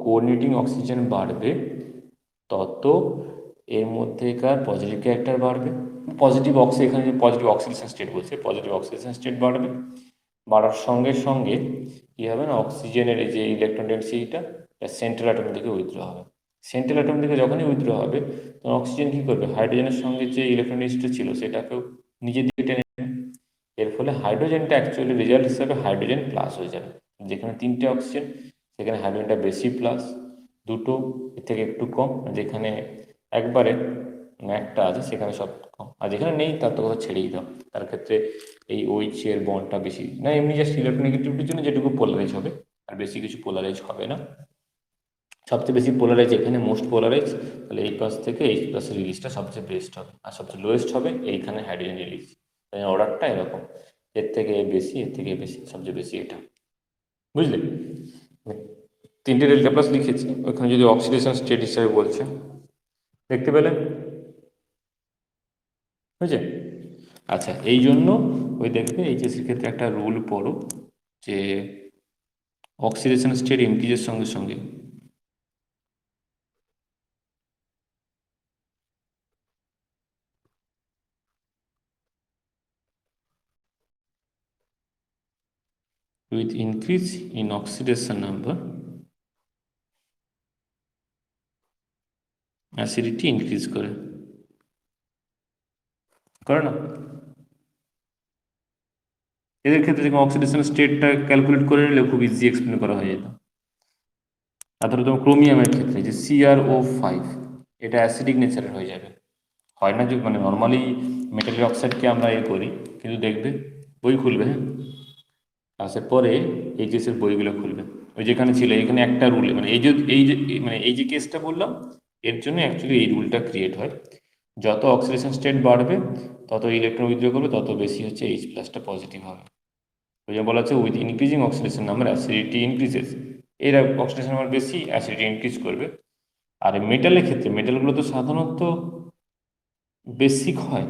S1: কোঅর্ডিনেটিং অক্সিজেন বাড়বে, তত এর মধ্যেকার পজিটিভ ক্যারেক্টার বাড়বে, পজিটিভ এখানে যে পজিটিভ অক্সিডেশন স্টেট বলছে, পজিটিভ অক্সিডেশন স্টেট বাড়বে, বাড়ার সঙ্গে সঙ্গে কী হবে না, অক্সিজেনের এই যে ইলেকট্রন ডেন্সিটিটা সেন্ট্রাল অ্যাটম থেকে উইথড্র হবে। সেন্ট্রাল অ্যাটম থেকে যখনই উইথড্র হবে তখন অক্সিজেন কী করবে, হাইড্রোজেনের সঙ্গে যে ইলেকট্রন ডেন্সিটি ছিল সেটাকেও নিজের দিকে টেনে নেবে। এর ফলে হাইড্রোজেনটা অ্যাকচুয়ালি রেজাল্ট হিসাবে হাইড্রোজেন প্লাস হয়ে যাবে। যেখানে 3টে অক্সিজেন সেখানে হাইড্রোজেনটা বেশি প্লাস, 2টো এর থেকে একটু কম, যেখানে একবারে একটা আছে সেখানে সব কম, আর যেখানে নেই তার তো কথা ছেড়েই দাও। তার ক্ষেত্রে এই OH এর বন্ডটা বেশি না, এমনি জাস্ট ইলেকট্রোনেগেটিভিটির জন্য যেটুকু পোলারাইজ হবে, আর বেশি কিছু পোলারাইজ হবে না। সবচেয়ে বেশি পোলারাইজ এখানে মোস্ট পোলারাইজ, তাহলে এই পাশ থেকে এই প্লাসের রিলিজটা সবচেয়ে বেস্ট হবে, আর সবচেয়ে লোয়েস্ট হবে এইখানে হাইড্রোজেন রিলিজ। অর্ডারটা এরকম, এর থেকে বেশি, এর থেকে বেশি, সবচেয়ে বেশি এটা, বুঝলে? 3টে ডেল্টা প্লাস লিখেছি, ওখানে যদি অক্সিডেশন স্টেট হিসাবে বলছে, দেখতে পেলে? বুঝছে? আচ্ছা, এই জন্য ওই দেখবে এইচএসির ক্ষেত্রে একটা রুল পড়ো যে অক্সিডেশন স্টেট ইনক্রিজের সঙ্গে সঙ্গে with increase in oxidation number acidity increase করে না? এদের ক্ষেত্রে যখন অক্সিডেশন স্টেটটা ক্যালকুলেট করে নিলে খুব ইজি এক্সপ্লেন করা হয়ে যেত। আর ধরো তোমার ক্রোমিয়ামের ক্ষেত্রে যে CrO5, এটা অ্যাসিডিক নেচারের হয়ে যাবে, হয় না যে মানে নর্মালি মেটালের অক্সাইডকে আমরা করি, কিন্তু দেখবে বই খুলবে, হ্যাঁ ক্লাসের পরে এইচএসের বইগুলো খুলবে, ওই যেখানে ছিল এখানে একটা রুল, মানে এই যে কেসটা বললাম এর জন্য অ্যাকচুয়ালি এই রুলটা ক্রিয়েট হয়, যত অক্সিডেশন স্টেট বাড়বে তত ইলেকট্রন উইথড্র করবে, তত বেশি হচ্ছে H+টা পজিটিভ হবে। ওই যে বলা আছে with increasing oxidation number acidity increases, এর অক্সিডেশন নাম্বার বেশি, অ্যাসিডিটি ইনক্রিজ করবে। আর মেটালের ক্ষেত্রে, মেটালগুলো তো সাধারণত বেসিক হয়,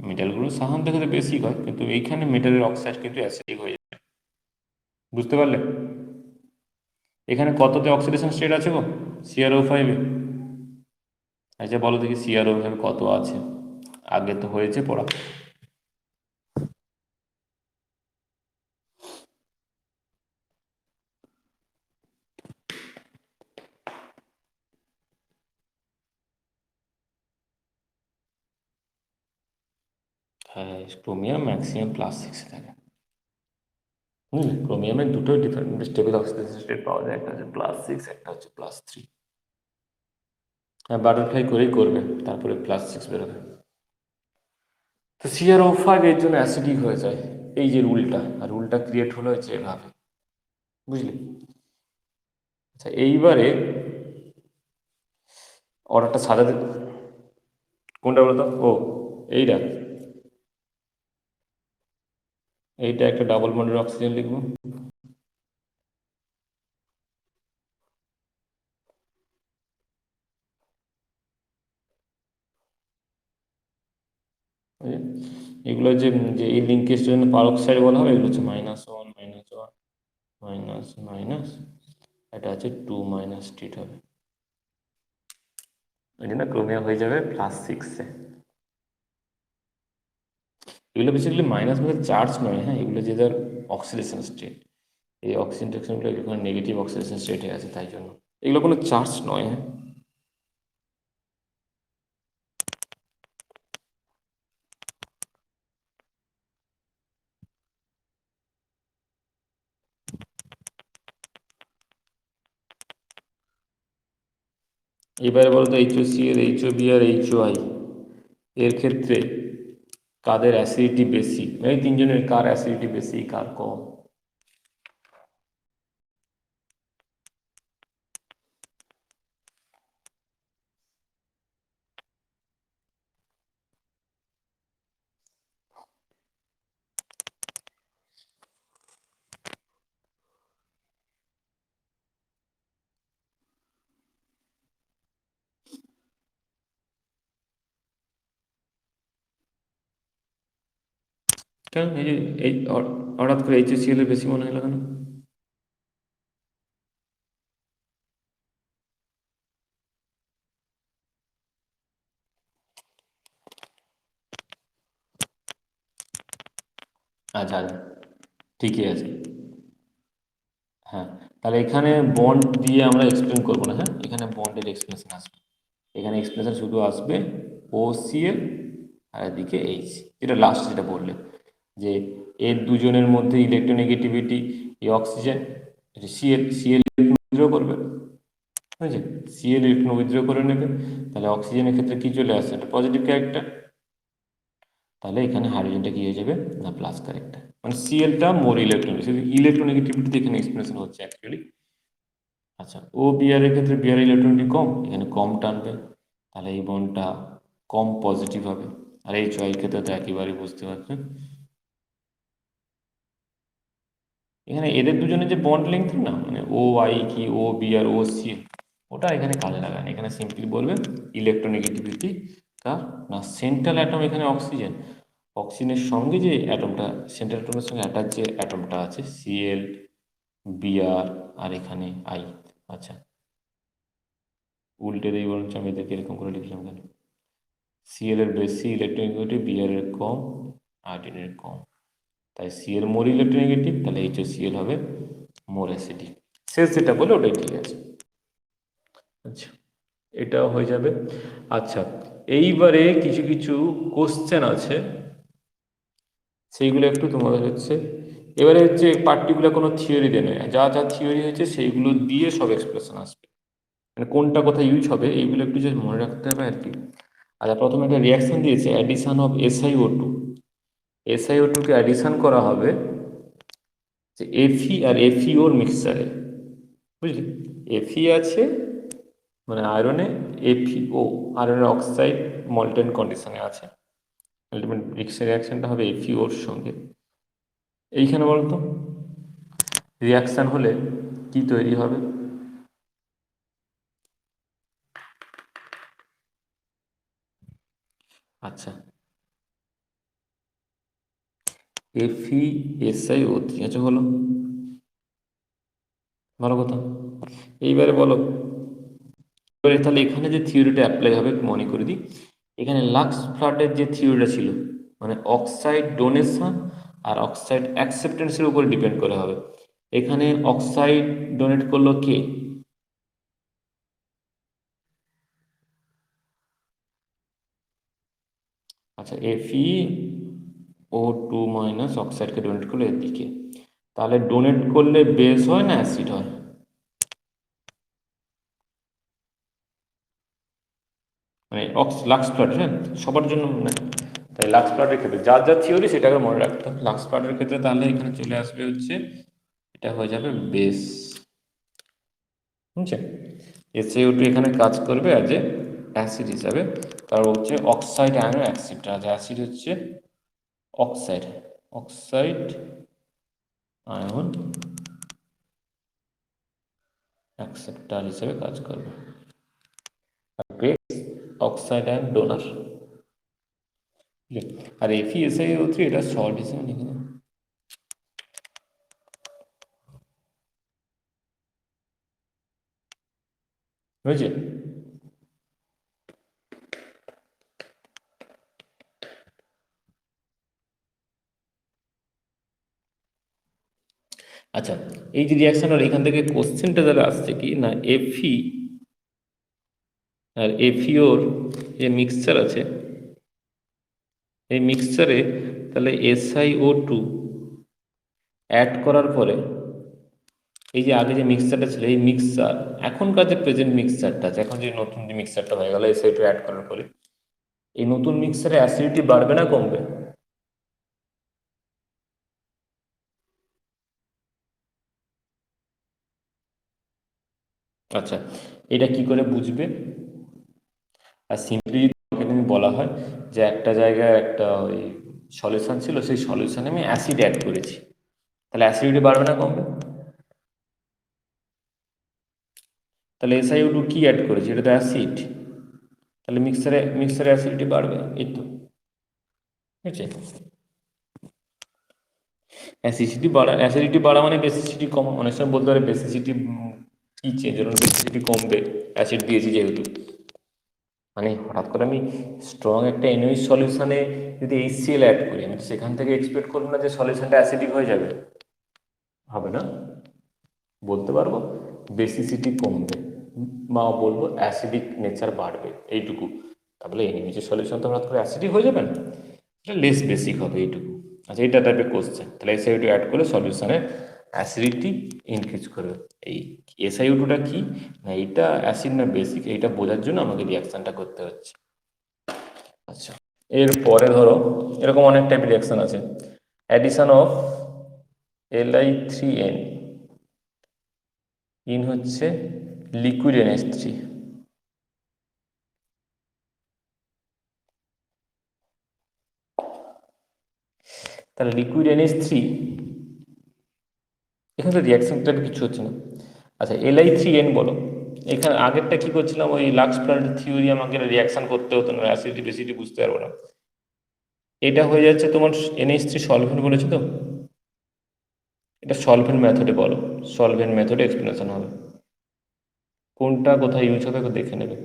S1: মেটালগুলো সাধারণত ক্ষেত্রে বেসিক হয়, কিন্তু এইখানে মেটালের অক্সাইড কিন্তু অ্যাসিডিক হয়ে যাবে, বুঝতে পারলে? এখানে কততে অক্সিডেশন স্টেট আছে গো CrO5-এ? আচ্ছা বলো দেখি CrO5 কত আছে, আগে তো হয়েছে পড়া। হ্যাঁ, ক্রোমিয়াম ম্যাক্সিমাম +6 থাকে। ক্রোমিয়ামের দুটো ডিফারেন্ট স্টেবল অক্সিডেশন স্টেট পাওয়া যায়, একটা হচ্ছে +6, একটা হচ্ছে +3। হ্যাঁ, বাটারফ্লাই করেই করবে, তারপরে +6 বেরোবে। তো CrO5 এর জন্য অ্যাসিডিক হয়ে যায়, এই যে রুলটা, আর রুলটা ক্রিয়েট হলো হচ্ছে এভাবে, বুঝলি? আচ্ছা, এইবারে অর্ডারটা সাজাতে, কোনটা বলতো? এইটা এইটা একটা ডাবল বন্ডের অক্সিজেন লিখবো, এগুলো যে যে এই লিঙ্কের জন্য পারক্সাইড বলা হবে, এগুলো হচ্ছে -1 -1 মাইনাস মাইনাস, এটা হচ্ছে 2 মাইনাস স্টেট হবে, ওই জন্য ক্রোমিয়াম হয়ে যাবে +6-এ। এগুলো বেসিক্যালি মাইনাস মানে চার্জ নয়, হ্যাঁ, এগুলো যে ধর অক্সিডেশন স্টেট, এই অক্সিজেন টক্সিনগুলো এখানে নেগেটিভ অক্সিডেশন স্টেটে আছে, তাই জন্য এগুলো কোনো চার্জ নয়, হ্যাঁ। এবারে বলতো HOC এর HOB আর HOI এর ক্ষেত্রে কাদের অ্যাসিডিটি বেশি, এই তিনজনের কার অ্যাসিডিটি বেশি কার কম? কেন এই যে এই হঠাৎ করে HCl এর বেশি মনে হলো কেন? আচ্ছা আচ্ছা, ঠিকই আছে। হ্যাঁ, তাহলে এখানে বন্ড দিয়ে আমরা এক্সপ্লেন করবো না, হ্যাঁ, এখানে বন্ডের এক্সপ্লেনেশন আসবে। এখানে এক্সপ্লেনেশন শুধু আসবে OCl আর এদিকে এইচ, যেটা লাস্ট যেটা বললে, যে এর দুজনের মধ্যে ইলেকট্রোনেগেটিভিটি, এই অক্সিজেন সিএল সিএল উইথড্র করবে, বুঝেছি, সিএল ইলেকট্রন উইথড্র করে নেবে, তাহলে অক্সিজেনের ক্ষেত্রে কি চলে আসছে, একটা পজিটিভ ক্যারেক্টার, তাহলে এখানে হাইড্রোজেনটা কি হয়ে যাবে না প্লাস ক্যারেক্টার, মানে সিএলটা মোর ইলেকট্রন, ইলেকট্রোনেগেটিভিটি এখানে এক্সপ্রেশন হচ্ছে অ্যাকচুয়ালি। আচ্ছা, ও বিআর এর ক্ষেত্রে বিআর ইলেকট্রনটি কম, এখানে কম টানবে, তাহলে এই বন্ডটা কম পজিটিভ হবে। আর এই চয়ের ক্ষেত্রে তো একেবারেই বুঝতে পারছেন, এখানে এদের দুজনের যে বন্ড লেংথ না, মানে ও আই কি ও বি আর ও সি, ওটা এখানে কাজে লাগান, এখানে সিম্পলি বলবে ইলেকট্রোনেগেটিভিটি কার না সেন্ট্রাল অ্যাটম, এখানে অক্সিজেন, অক্সিজেনের সঙ্গে যে অ্যাটমটা, সেন্ট্রাল অ্যাটমের সঙ্গে অ্যাটাচ যে অ্যাটমটা আছে সিএল বিআর আর এখানে আই। আচ্ছা, উল্টে দিই বরঞ্চ, আমি এদেরকে এরকম করে লিখলাম কেন, সিএল এর বেশি ইলেকট্রোনেগেটিভ, বিআর এর কম, আয়োডিন এর কম, তাই সিএল মোর ইলেকট্রোনেগেটিভ, তাহলে HCl হবে মোর অ্যাসিডিক। শেষ যেটা বলে ওটাই ঠিক আছে। আচ্ছা, এটাও হয়ে যাবে। আচ্ছা, এইবারে কিছু কিছু কোশ্চেন আছে, সেইগুলো একটু তোমাদের হচ্ছে, এবারে হচ্ছে পার্টিকুলার কোনো থিওরি দেয় নয়, যা যা থিওরি হয়েছে সেইগুলো দিয়ে সব এক্সপ্রেশন আসবে, মানে কোনটা কোথায় ইউজ হবে এইগুলো একটু জাস্ট মনে রাখতে হবে আর কি। আচ্ছা, প্রথমে একটা রিয়াকশন দিয়েছে, addition of SiO2, SiO2 K addition করা হবে যে Fe আর FeOর মিক্সচারে, বুঝলি, Fe আছে মানে আয়রনে, FeO আয়রনের অক্সাইড মল্টেন কন্ডিশনে আছে, আলটিমেট মিক্সচার রিয়াকশনটা হবে FeOর সঙ্গে। এইখানে বলতো রিয়াকশন হলে কি তৈরি হবে, আচ্ছা FeSiO3, আচ্ছা হলো, ভালো কথা। এইবারে বলো, এবারে তাহলে এখানে যে থিওরিটা অ্যাপ্লাই হবে একটু মনে করে দিই, এখানে লাক্স ফ্লাটের যে থিওরিটা ছিল, মানে অক্সাইড ডোনেশন আর অক্সাইড অ্যাকসেপ্টেন্সের উপর ডিপেন্ড করে হবে। এখানে অক্সাইড ডোনেট করলো কে, আচ্ছা FeO2 অক্সাইডকে ডোনেট করলো এদিকে, তাহলে ডোনেট করলে বেস হয় না অ্যাসিড হয়, মানে লাক্স ফ্লাট, হ্যাঁ, সবার জন্য মানে, তাই লাক্স প্লটের ক্ষেত্রে যার যার থিওরি সেটাকে মনে রাখতে হবে, লাক্স প্লটের ক্ষেত্রে তাহলে এখানে চলে আসবে হচ্ছে, এটা হয়ে যাবে বেস, বুঝছেন, SiO2 এখানে কাজ করবে অ্যাজ এ অ্যাসিড হিসাবে, তার হচ্ছে অক্সাইড আয়ন অ্যাসিডটা, অ্যাসিড হচ্ছে অক্সাইড, অক্সাইড আয়ন অ্যাকসেপ্টার হিসেবে কাজ করবে, অক্সাইড আয়ন ডোনার, আর FeSiO3 এটা সল্ট হিসেবে লিখে দেবো, বুঝেছে। আচ্ছা, এই যে রিয়াকশনের এখান থেকে কোশ্চেনটা তাহলে আসছে কি না, Fe আর FeOর যে মিক্সচার আছে, এই মিক্সচারে তাহলে SiO2 অ্যাড করার পরে, এই যে আগে যে মিক্সচারটা ছিল এই মিক্সচার, এখনকার যে প্রেজেন্ট মিক্সচারটা আছে, এখন যে নতুন যে মিক্সচারটা হয়ে গেল SiO2 অ্যাড করার পরে, এই নতুন মিক্সচারে অ্যাসিডিটি বাড়বে না কমবে, আচ্ছা এটা কি করে বুঝবে, আর সিম্পলি যদি বলা হয় যে একটা জায়গায় একটা ওই সলিউশন ছিল, সেই সলিউশনে আমি অ্যাসিড অ্যাড করেছি, তাহলে অ্যাসিডিটি বাড়বে না কমবে, তাহলে SiO2 কি অ্যাড করেছি, এটা তো অ্যাসিড, তাহলে মিক্সারে অ্যাসিডিটি বাড়বে, এই তো, ঠিক আছে। অ্যাসিডিটি বাড়া মানে বেসিসিটি কমা, অনেক সময় বলতে পারে বেসিসিটি কি চেঞ্জ হলো, বেসিসিটি কমবে অ্যাসিড দিয়েছি যেহেতু, মানে হঠাৎ করে আমি স্ট্রং একটা এনওএইচ সলিউশনে যদি HCl অ্যাড করি, আমি সেখান থেকে এক্সপেক্ট করবো না যে সলিউশনটা অ্যাসিডিক হয়ে যাবে, হবে না। বলতে পারবো বেসিসিটি কমবে বা বলবো অ্যাসিডিক নেচার বাড়বে, এইটুকু। তাহলে এনএইচের সলিউশন তো হঠাৎ করে অ্যাসিডিক হয়ে যাবে না, এটা লেস বেসিক হবে এইটুকু। আচ্ছা, এইটা টাইপের কোশ্চেন, তাহলে SiO2 অ্যাড করলে সলিউশনের অ্যাসিডিটি ইনক্রিজ করবে। এই SiO2টা কি না, এইটা অ্যাসিড না বেসিক, এইটা বোঝার জন্য আমাকে রিয়াকশানটা করতে হচ্ছে। আচ্ছা, এরপরে ধরো এরকম অনেক টাইপের রিয়াকশান আছে। অ্যাডিশন অফ Li3n ইন হচ্ছে লিকুইড NH3। তাহলে লিকুইড NH3, এখানে তো রিয়াকশন টাইপের কিছু হচ্ছে না। আচ্ছা, Li3n বলো, এখানে আগেরটা কি করছিলাম, ওই লাক্স প্লান্টের থিওরি আমাকে রিয়াকশন করতে হতো না, অ্যাসিডিটি বেসিটি বুঝতে পারবো না। এটা হয়ে যাচ্ছে তোমার NH3 সলভেন্ট বলেছে তো, এটা সলভেন্ট মেথডে বলো, সলভেন্ট মেথডে এক্সপ্লেনেশন হবে, কোনটা কোথায় ইউজ হবে দেখে নেবে।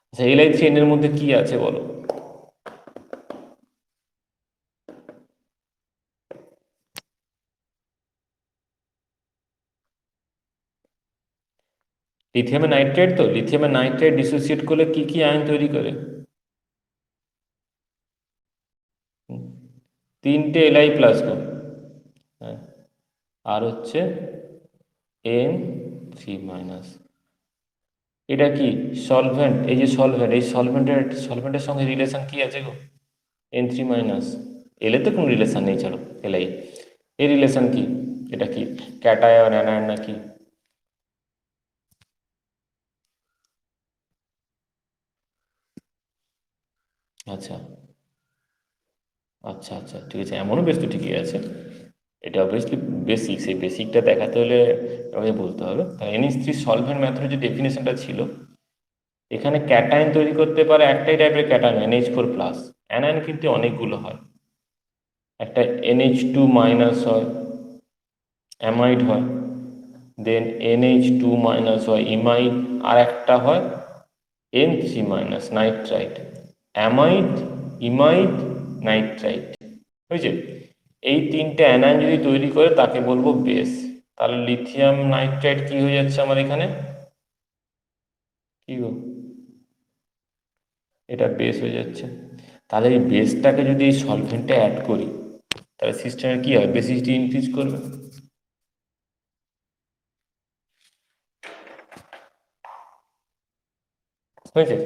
S1: আচ্ছা, Li3n এর মধ্যে কি আছে বলো। লিথিয়ামের নাইট্রেট, তো লিথিয়ামের নাইট্রেট ডিসোসিয়েট করলে কি কি আয়ন তৈরি করে? তিনটে Li প্লাস গো, হ্যাঁ, আর হচ্ছে N3-। এটা কি সলভেন্ট, এই যে সলভেন্ট, এই সলভেন্টের সঙ্গে রিলেশন কি আছে গো? N3-। এলে তো কোনো রিলেশন নেই, ছাড়ো এলাই, এই রিলেশন কি, এটা কি ক্যাটায়ন অ্যানায়ন নাকি? আচ্ছা আচ্ছা আচ্ছা, ঠিক আছে, এমনও বেশ তো ঠিকই আছে। এটা অবভিয়াসলি বেসিক, সেই বেসিকটা দেখাতে হলে আমাকে বলতে হবে। তাহলে NH3 সলভেন্ট মেথডের যে ডেফিনেশনটা ছিল, এখানে ক্যাটায়ন তৈরি করতে পারে একটাই টাইপের ক্যাটায়ন, NH4+। অ্যানায়ন কিন্তু অনেকগুলো হয়, একটা NH2- হয়, অ্যামাইড হয়, দেন NH2- হয় ইমাইড, আর একটা হয় N3-, নাইট্রাইট। অ্যামাইড, ইমাইড, নাইট্রাইট, বুঝছে? এই তিনটে অ্যানায়ন যদি তৈরি করে তাকে বলবো বেস। তাহলে লিথিয়াম নাইট্রাইট কি হয়ে যাচ্ছে আমার এখানে, কি গো, এটা বেস হয়ে যাচ্ছে। তাহলে এই বেসটাকে যদি এই সলভেন্টে অ্যাড করি, তাহলে সিস্টেমে কি হয়, বেসিসটি ইনক্রিজ করবে। হয়েছে,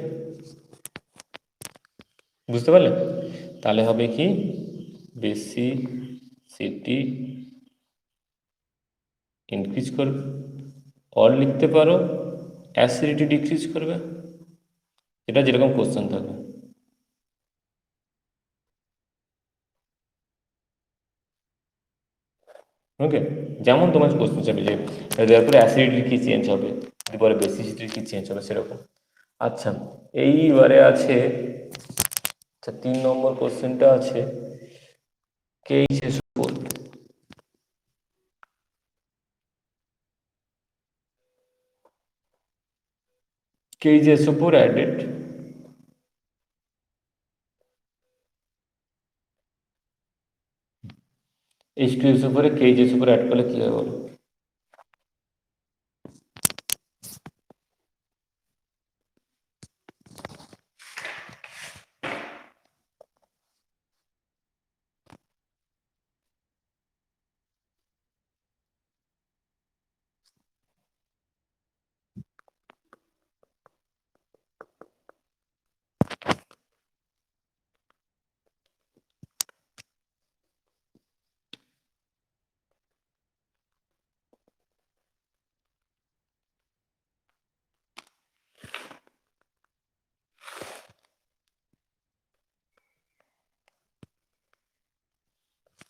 S1: বুঝতে পারলে? তাহলে হবে কি, বেসিসিটি ইনক্রিজ করবে, অর লিখতে পারো অ্যাসিডিটি ডিক্রিজ করবে, এটা যেরকম কোশ্চেন থাকবে। ওকে, যেমন তোমার কোশ্চেন চাবে যে দেওয়ার পরে অ্যাসিডিটি কি চেঞ্জ হবে, এরপরে বেসিসিটি কি চেঞ্জ হবে, সেরকম। আচ্ছা, এইবারে আছে, আচ্ছা 3 নম্বর কোশ্চেনটা আছে KHS4। KHS4 added H2SO4 এ KHS4 অ্যাড করলে কি হবে বলো।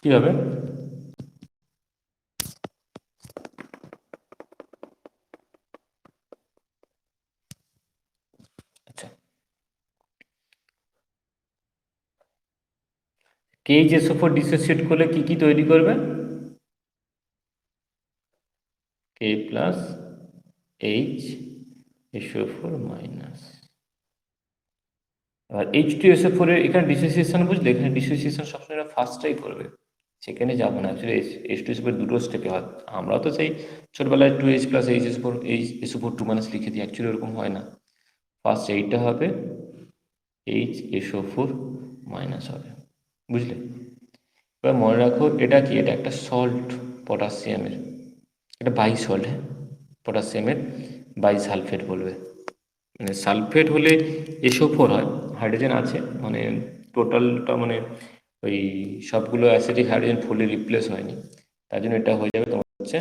S1: কি হবে? আচ্ছা, KHSO4 ডিসোসিয়েট করলে কি কি তৈরি করবে? K plus HSO4-। আর H2SO4 এর এখানে ডিসোসিয়েশন বুঝলে, এখানে ডিসোসিয়েশন সবসময় ফার্স্টটাই করবে, সেখানে যাবো না। অ্যাকচুয়ালি H2SO4 দুটো স্টেপে হয়, আমরাও তো সেই ছোটবেলায় 2H প্লাস HSO4 2 মাইনাস লিখে দিই, অ্যাকচুয়ালি ওরকম হয় না। ফার্স্ট এইটা হবে, HSO4 মাইনাস হবে, বুঝলে? এবার মনে রাখো এটা কি, এটা একটা সল্ট পটাশিয়ামের, এটা বাই সল্ট, হ্যাঁ, পটাশিয়ামের বাই সালফেট বলবে। মানে সালফেট হলে SO4 হয়, হাইড্রোজেন আছে, মানে টোটালটা মানে ওই সবগুলো অ্যাসিডিক হাইড্রোজেন ফুলি রিপ্লেস হয়নি, তার জন্য এটা হয়ে যাবে তোমার হচ্ছে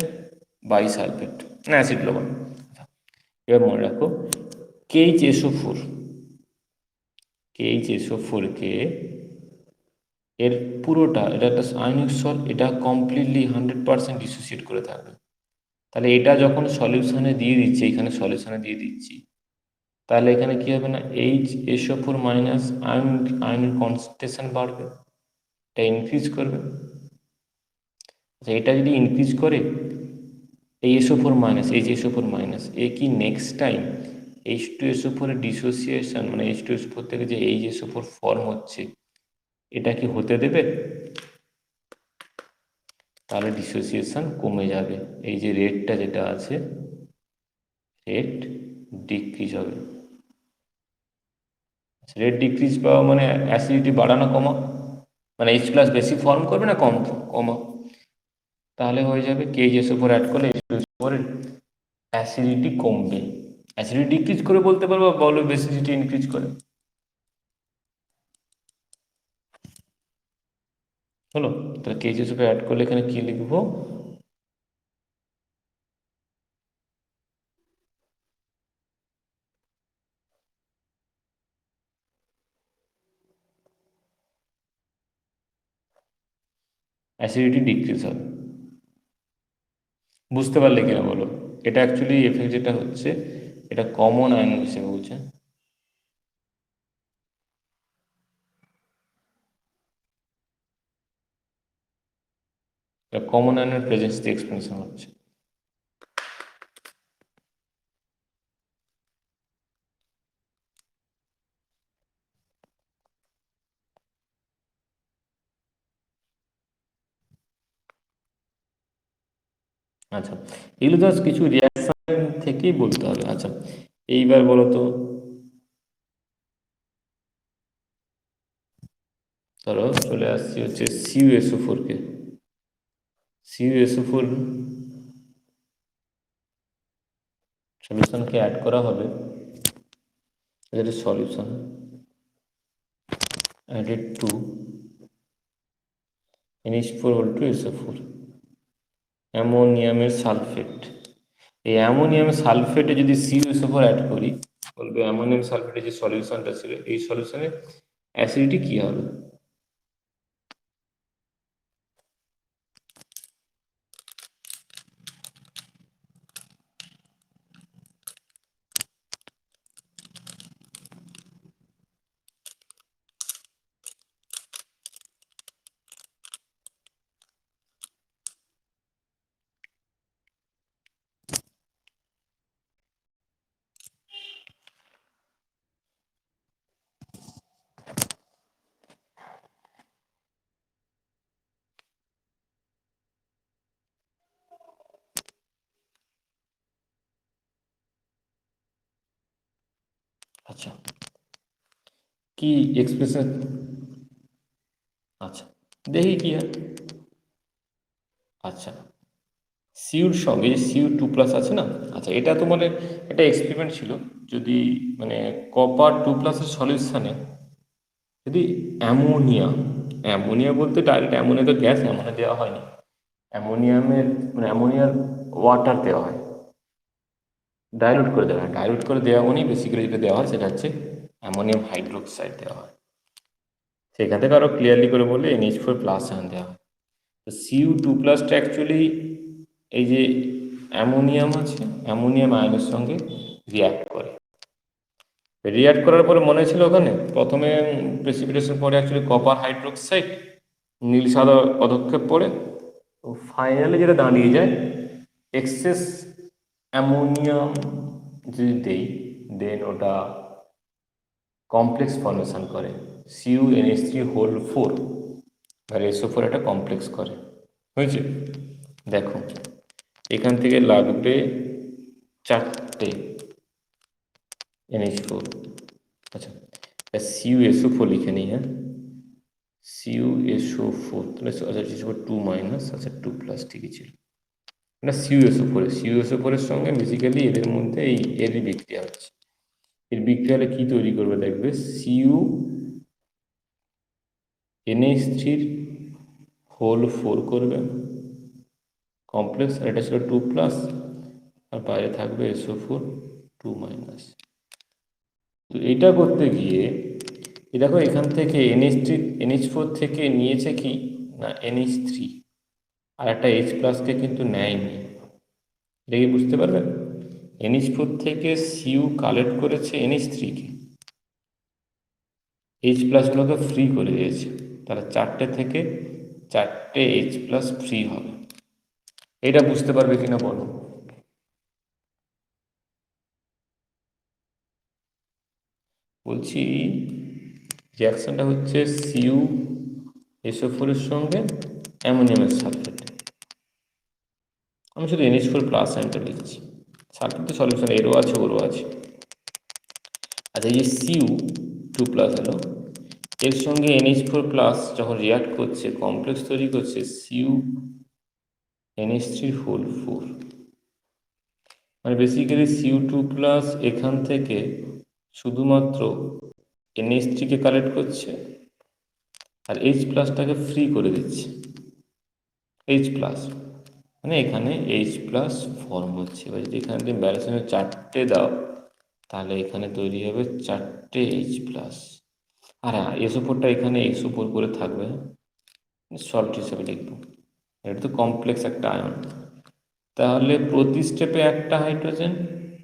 S1: বাই সালফেট, না অ্যাসিড লবণ। এবার মনে রাখো KHSO4, KHSO4 কে এর পুরোটা, এটা একটা আয়নিক সল্ট, এটা কমপ্লিটলি 100% ডিসোসিয়েট করে থাকবে। তাহলে এটা যখন সলিউশনে দিয়ে দিচ্ছি, এখানে সলিউশনে দিয়ে দিচ্ছি, তাহলে এখানে কি হবে না, HSO4 মাইনাস আয়নের কনসেন্ট্রেশন বাড়বে, এটা ইনক্রিজ করবে। আচ্ছা, এটা যদি ইনক্রিজ করে এই SO4 মাইনাস, HSO4 মাইনাস, এ কি নেক্সট টাইম H2SO4 এর ডিসোসিয়েশন, মানে H2SO4 থেকে যে HSO4 ফর্ম হচ্ছে, এটা কি হতে দেবে? তাহলে ডিসোসিয়েশন কমে যাবে, এই যে রেটটা যেটা আছে, রেট ডিক্রিজ হবে। রেট ডিক্রিজ পাওয়া মানে অ্যাসিডিটি বাড়ানো কমা, মানে H প্লাস বেশি ফর্ম করবে না কম কমা, তাহলে হয়ে যাবে KHSO4 অ্যাড করলে H2SO4 এর অ্যাসিডিটি কমবে। অ্যাসিডিটি ডিক্রিজ করে বলতে পারবো, বলো বেসিডিটি ইনক্রিজ করে। হলো, তাহলে KHSO4 অ্যাড করলে এখানে কি লিখবো, অ্যাসিডিটি ডিক্রিজ হবে। বুঝতে পারলে কিনা বলো? এটা অ্যাকচুয়ালি এফেক্ট যেটা হচ্ছে, এটা কমন আয়ন হিসেবে বলছে। এটা কমন আয়নের প্রেজেন্স দিয়ে এক্সপেনশন হচ্ছে। আচ্ছা, এগুলো তো কিছু রিয়াকশন থেকেই বলতে হবে। আচ্ছা, এইবার বলো তো, ধরো চলে আসছি হচ্ছে CuSO4 কে, CuSO4 সলিউশনকে অ্যাড করা হবে, এদের সলিউশন অ্যাডেড টু NH4 অ্যামোনিয়ামের সালফেট। এই অ্যামোনিয়ামের সালফেটে যদি CuSO4 অ্যাড করি, বলবে অ্যামোনিয়াম সালফেটের যে সলিউশনটা ছিল, এই সলিউশনে অ্যাসিডিটি কী হবে? আচ্ছা, কি এক্সপ্রেশন? আচ্ছা, দেখি কি হয়। আচ্ছা, সিউর সঙ্গে যে Cu2+ আছে না, আচ্ছা এটা তো মানে একটা এক্সপেরিমেন্ট ছিল, যদি মানে কপার 2+এর সলিউশনে যদি অ্যামোনিয়া, অ্যামোনিয়া বলতে ডাইরেক্ট অ্যামোনিয়া তো গ্যাস, অ্যামোনিয়া দেওয়া হয়নি, অ্যামোনিয়ামের মানে অ্যামোনিয়ার ওয়াটার দেওয়া হয়, ডাইলুট করে দেওয়া হয়। ডাইলুট করে দেওয়া মানে বেসিক্যালি যেটা দেওয়া হয় সেটা হচ্ছে অ্যামোনিয়াম হাইড্রোক্সাইড দেওয়া হয়। সেখান থেকে আরও ক্লিয়ারলি করে বললে NH4+ আয়ন দেওয়া হয়। তো Cu2+টা অ্যাকচুয়ালি এই যে অ্যামোনিয়াম আছে, অ্যামোনিয়াম আয়নের সঙ্গে রিয়্যাক্ট করে। রিয়্যাক্ট করার পরে মনে ছিল ওখানে প্রথমে প্রেসিপিটেশন পরে অ্যাকচুয়ালি কপার হাইড্রোক্সাইড নীল সাদা পদক্ষেপ পড়ে, তো ফাইনালি যেটা দাঁড়িয়ে যায়, এক্সেস অ্যামোনিয়াম যদি দেই, দেন ওটা কমপ্লেক্স ফর্মেশন করে, CuNH3 হোল 4 আর SO4 একটা কমপ্লেক্স করে। হয়েছে? দেখো এখান থেকে লাগবে 4টে NH4। আচ্ছা CuSO4 লিখে নিই, হ্যাঁ CuSO4 তাহলে আচ্ছা 2 - আচ্ছা 2+, ঠিকই ছিল না। CuSO4 এর সঙ্গে বেসিক্যালি এদের মধ্যে এর বিক্রিয়া হচ্ছে। এর বিক্রিয়াটা কি তৈরি করবে দেখবে, CuNH3 হোল 4 করবে কমপ্লেক্স, আর এটা ছিল 2+, আর বাইরে থাকবে SO4 2-। তো এটা করতে গিয়ে দেখো এখান থেকে NH4 থেকে নিয়েছে কি না NH3, আর একটা H+কে কিন্তু নেয়নি। এটা কি বুঝতে পারবেন? NH4 থেকে Cu কালেক্ট করেছে NH3কে, H+গুলোকে ফ্রি করে দিয়েছে, তাহলে 4টে থেকে 4টে H+ ফ্রি হবে। এটা বুঝতে পারবে কিনা বলো? বলছি রিয়াকশানটা হচ্ছে CuSO4 এর সঙ্গে অ্যামোনিয়ামের সালফেট। আমি শুধু NH4+ আইনটা লিখছি, সালফেট তো সলিউশন এরও আছে ওরও আছে। আচ্ছা এই যে Cu2+ হলো, এর সঙ্গে NH4+ যখন রিয়াক্ট করছে কমপ্লেক্স তৈরি করছে CuNH3 হোল 4, মানে বেসিক্যালি Cu2+ এখান থেকে শুধুমাত্র NH3কে কালেক্ট করছে আর H+টাকে ফ্রি করে দিচ্ছে। H+, মানে এখানে H+ ফর্ম হচ্ছে। এবার যদি এখানে তুমি ব্যালেন্সের 4টে দাও তাহলে এখানে তৈরি হবে 4টে H+, আর হ্যাঁ SO4টা এখানে SO4 করে থাকবে, সল্ট হিসেবে লিখব। এটা তো কমপ্লেক্স একটা আয়ন, তাহলে প্রতি স্টেপে একটা হাইড্রোজেন,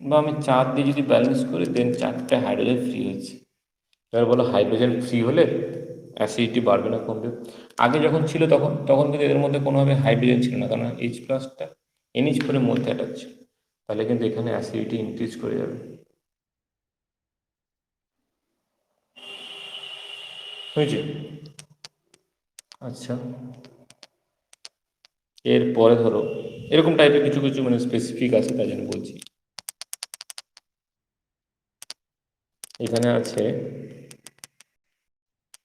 S1: বা আমি 4 দিয়ে যদি ব্যালেন্স করি দেন 4টে হাইড্রোজেন ফ্রি হয়েছে। এবার বলো হাইড্রোজেন ফ্রি হলে অ্যাসিডিটি বাড়বে না কমবে? আগে যখন ছিল তখন কিন্তু এদের মধ্যে কোনোভাবে হাইড্রোজেন ছিল না, কারণ H+টা NH4 এর মধ্যে অ্যাটাচ ছিল, তাহলে কিন্তু এখানে অ্যাসিডিটি ইনক্রিজ করে যাবে। হয়েছে? আচ্ছা এরপরে ধরো এরকম টাইপের কিছু কিছু মানে স্পেসিফিক আছে, তাই জন্য বলছি। এখানে আছে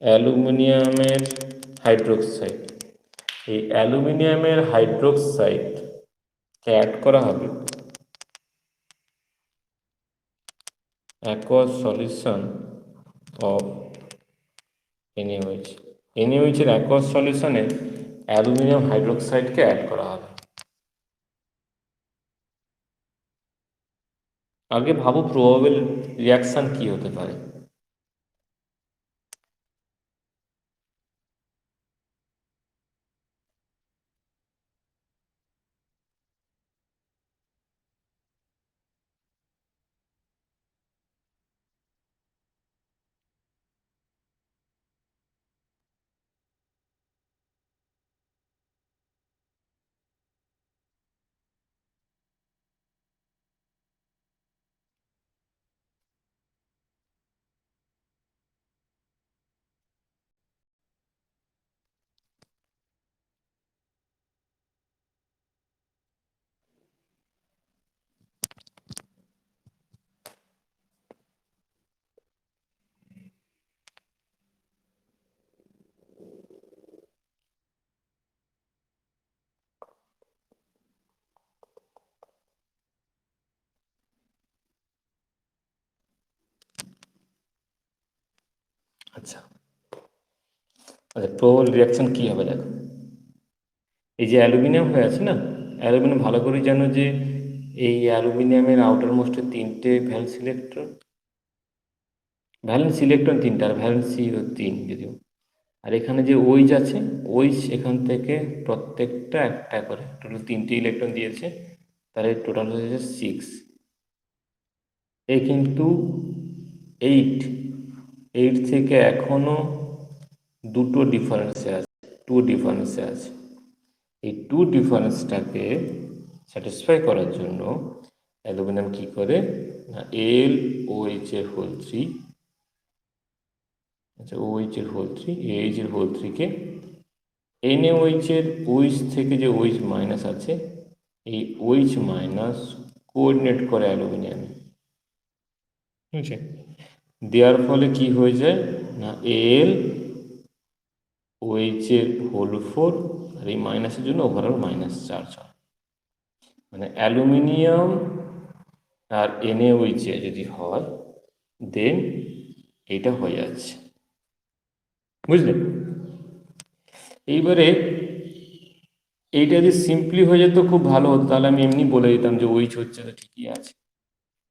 S1: অ্যালুমিনিয়ামের হাইড্রোক্সাইড। এই অ্যালুমিনিয়ামের হাইড্রোক্সাইডকে অ্যাড করা হবে aqueous solution of NaOH। NaOH এর aqueous সলিউশনে অ্যালুমিনিয়াম হাইড্রোক্সাইডকে অ্যাড করা হবে। আগে ভাবো প্রবাবল রিয়াকশান কি হতে পারে। আচ্ছা আচ্ছা প্রবাবল রিয়াকশান কী হবে দেখো, এই যে অ্যালুমিনিয়াম হয়ে আছে না, অ্যালুমিনিয়াম ভালো করে জানো যে এই অ্যালুমিনিয়ামের আউটার মোস্টে 3টে ভ্যালেন্স ইলেকট্রন, তিনটা আর ভ্যালেন্সি 3 যদিও। আর এখানে যে ওইচ আছে, ওইচ এখান থেকে প্রত্যেকটা একটা করে টোটাল 3টে ইলেকট্রন দিয়েছে, তাহলে টোটাল হয়েছে 6। এই কিন্তু 8 থেকে এখনও দুটো ডিফারেন্সে আছে, 2 ডিফারেন্সে আছে। এই 2 ডিফারেন্সটাকে স্যাটিসফাই করার জন্য অ্যালুমিনিয়াম কী করে না LOH হোল 3 আচ্ছা, OH এর হোল 3, AH এর হোল 3 কে NaOH এর OH থেকে যে OH মাইনাস আছে, এই OH মাইনাস কোঅর্ডিনেট করে অ্যালুমিনিয়ামে, বুঝছে? দেওয়ার ফলে কি হয়ে যায় না, Al OH এর হোল 4 আর এই মাইনাসের জন্য ওভারঅল মাইনাস চার্জ হয়। মানে অ্যালুমিনিয়াম আর NaOH যদি হয় দেন এইটা হয়ে যাচ্ছে, বুঝলে? এইবারে এইটা যদি সিম্পলি হয়ে যেত খুব ভালো হতো, তাহলে আমি এমনি বলে দিতাম যে OH হচ্ছে, তো ঠিকই আছে।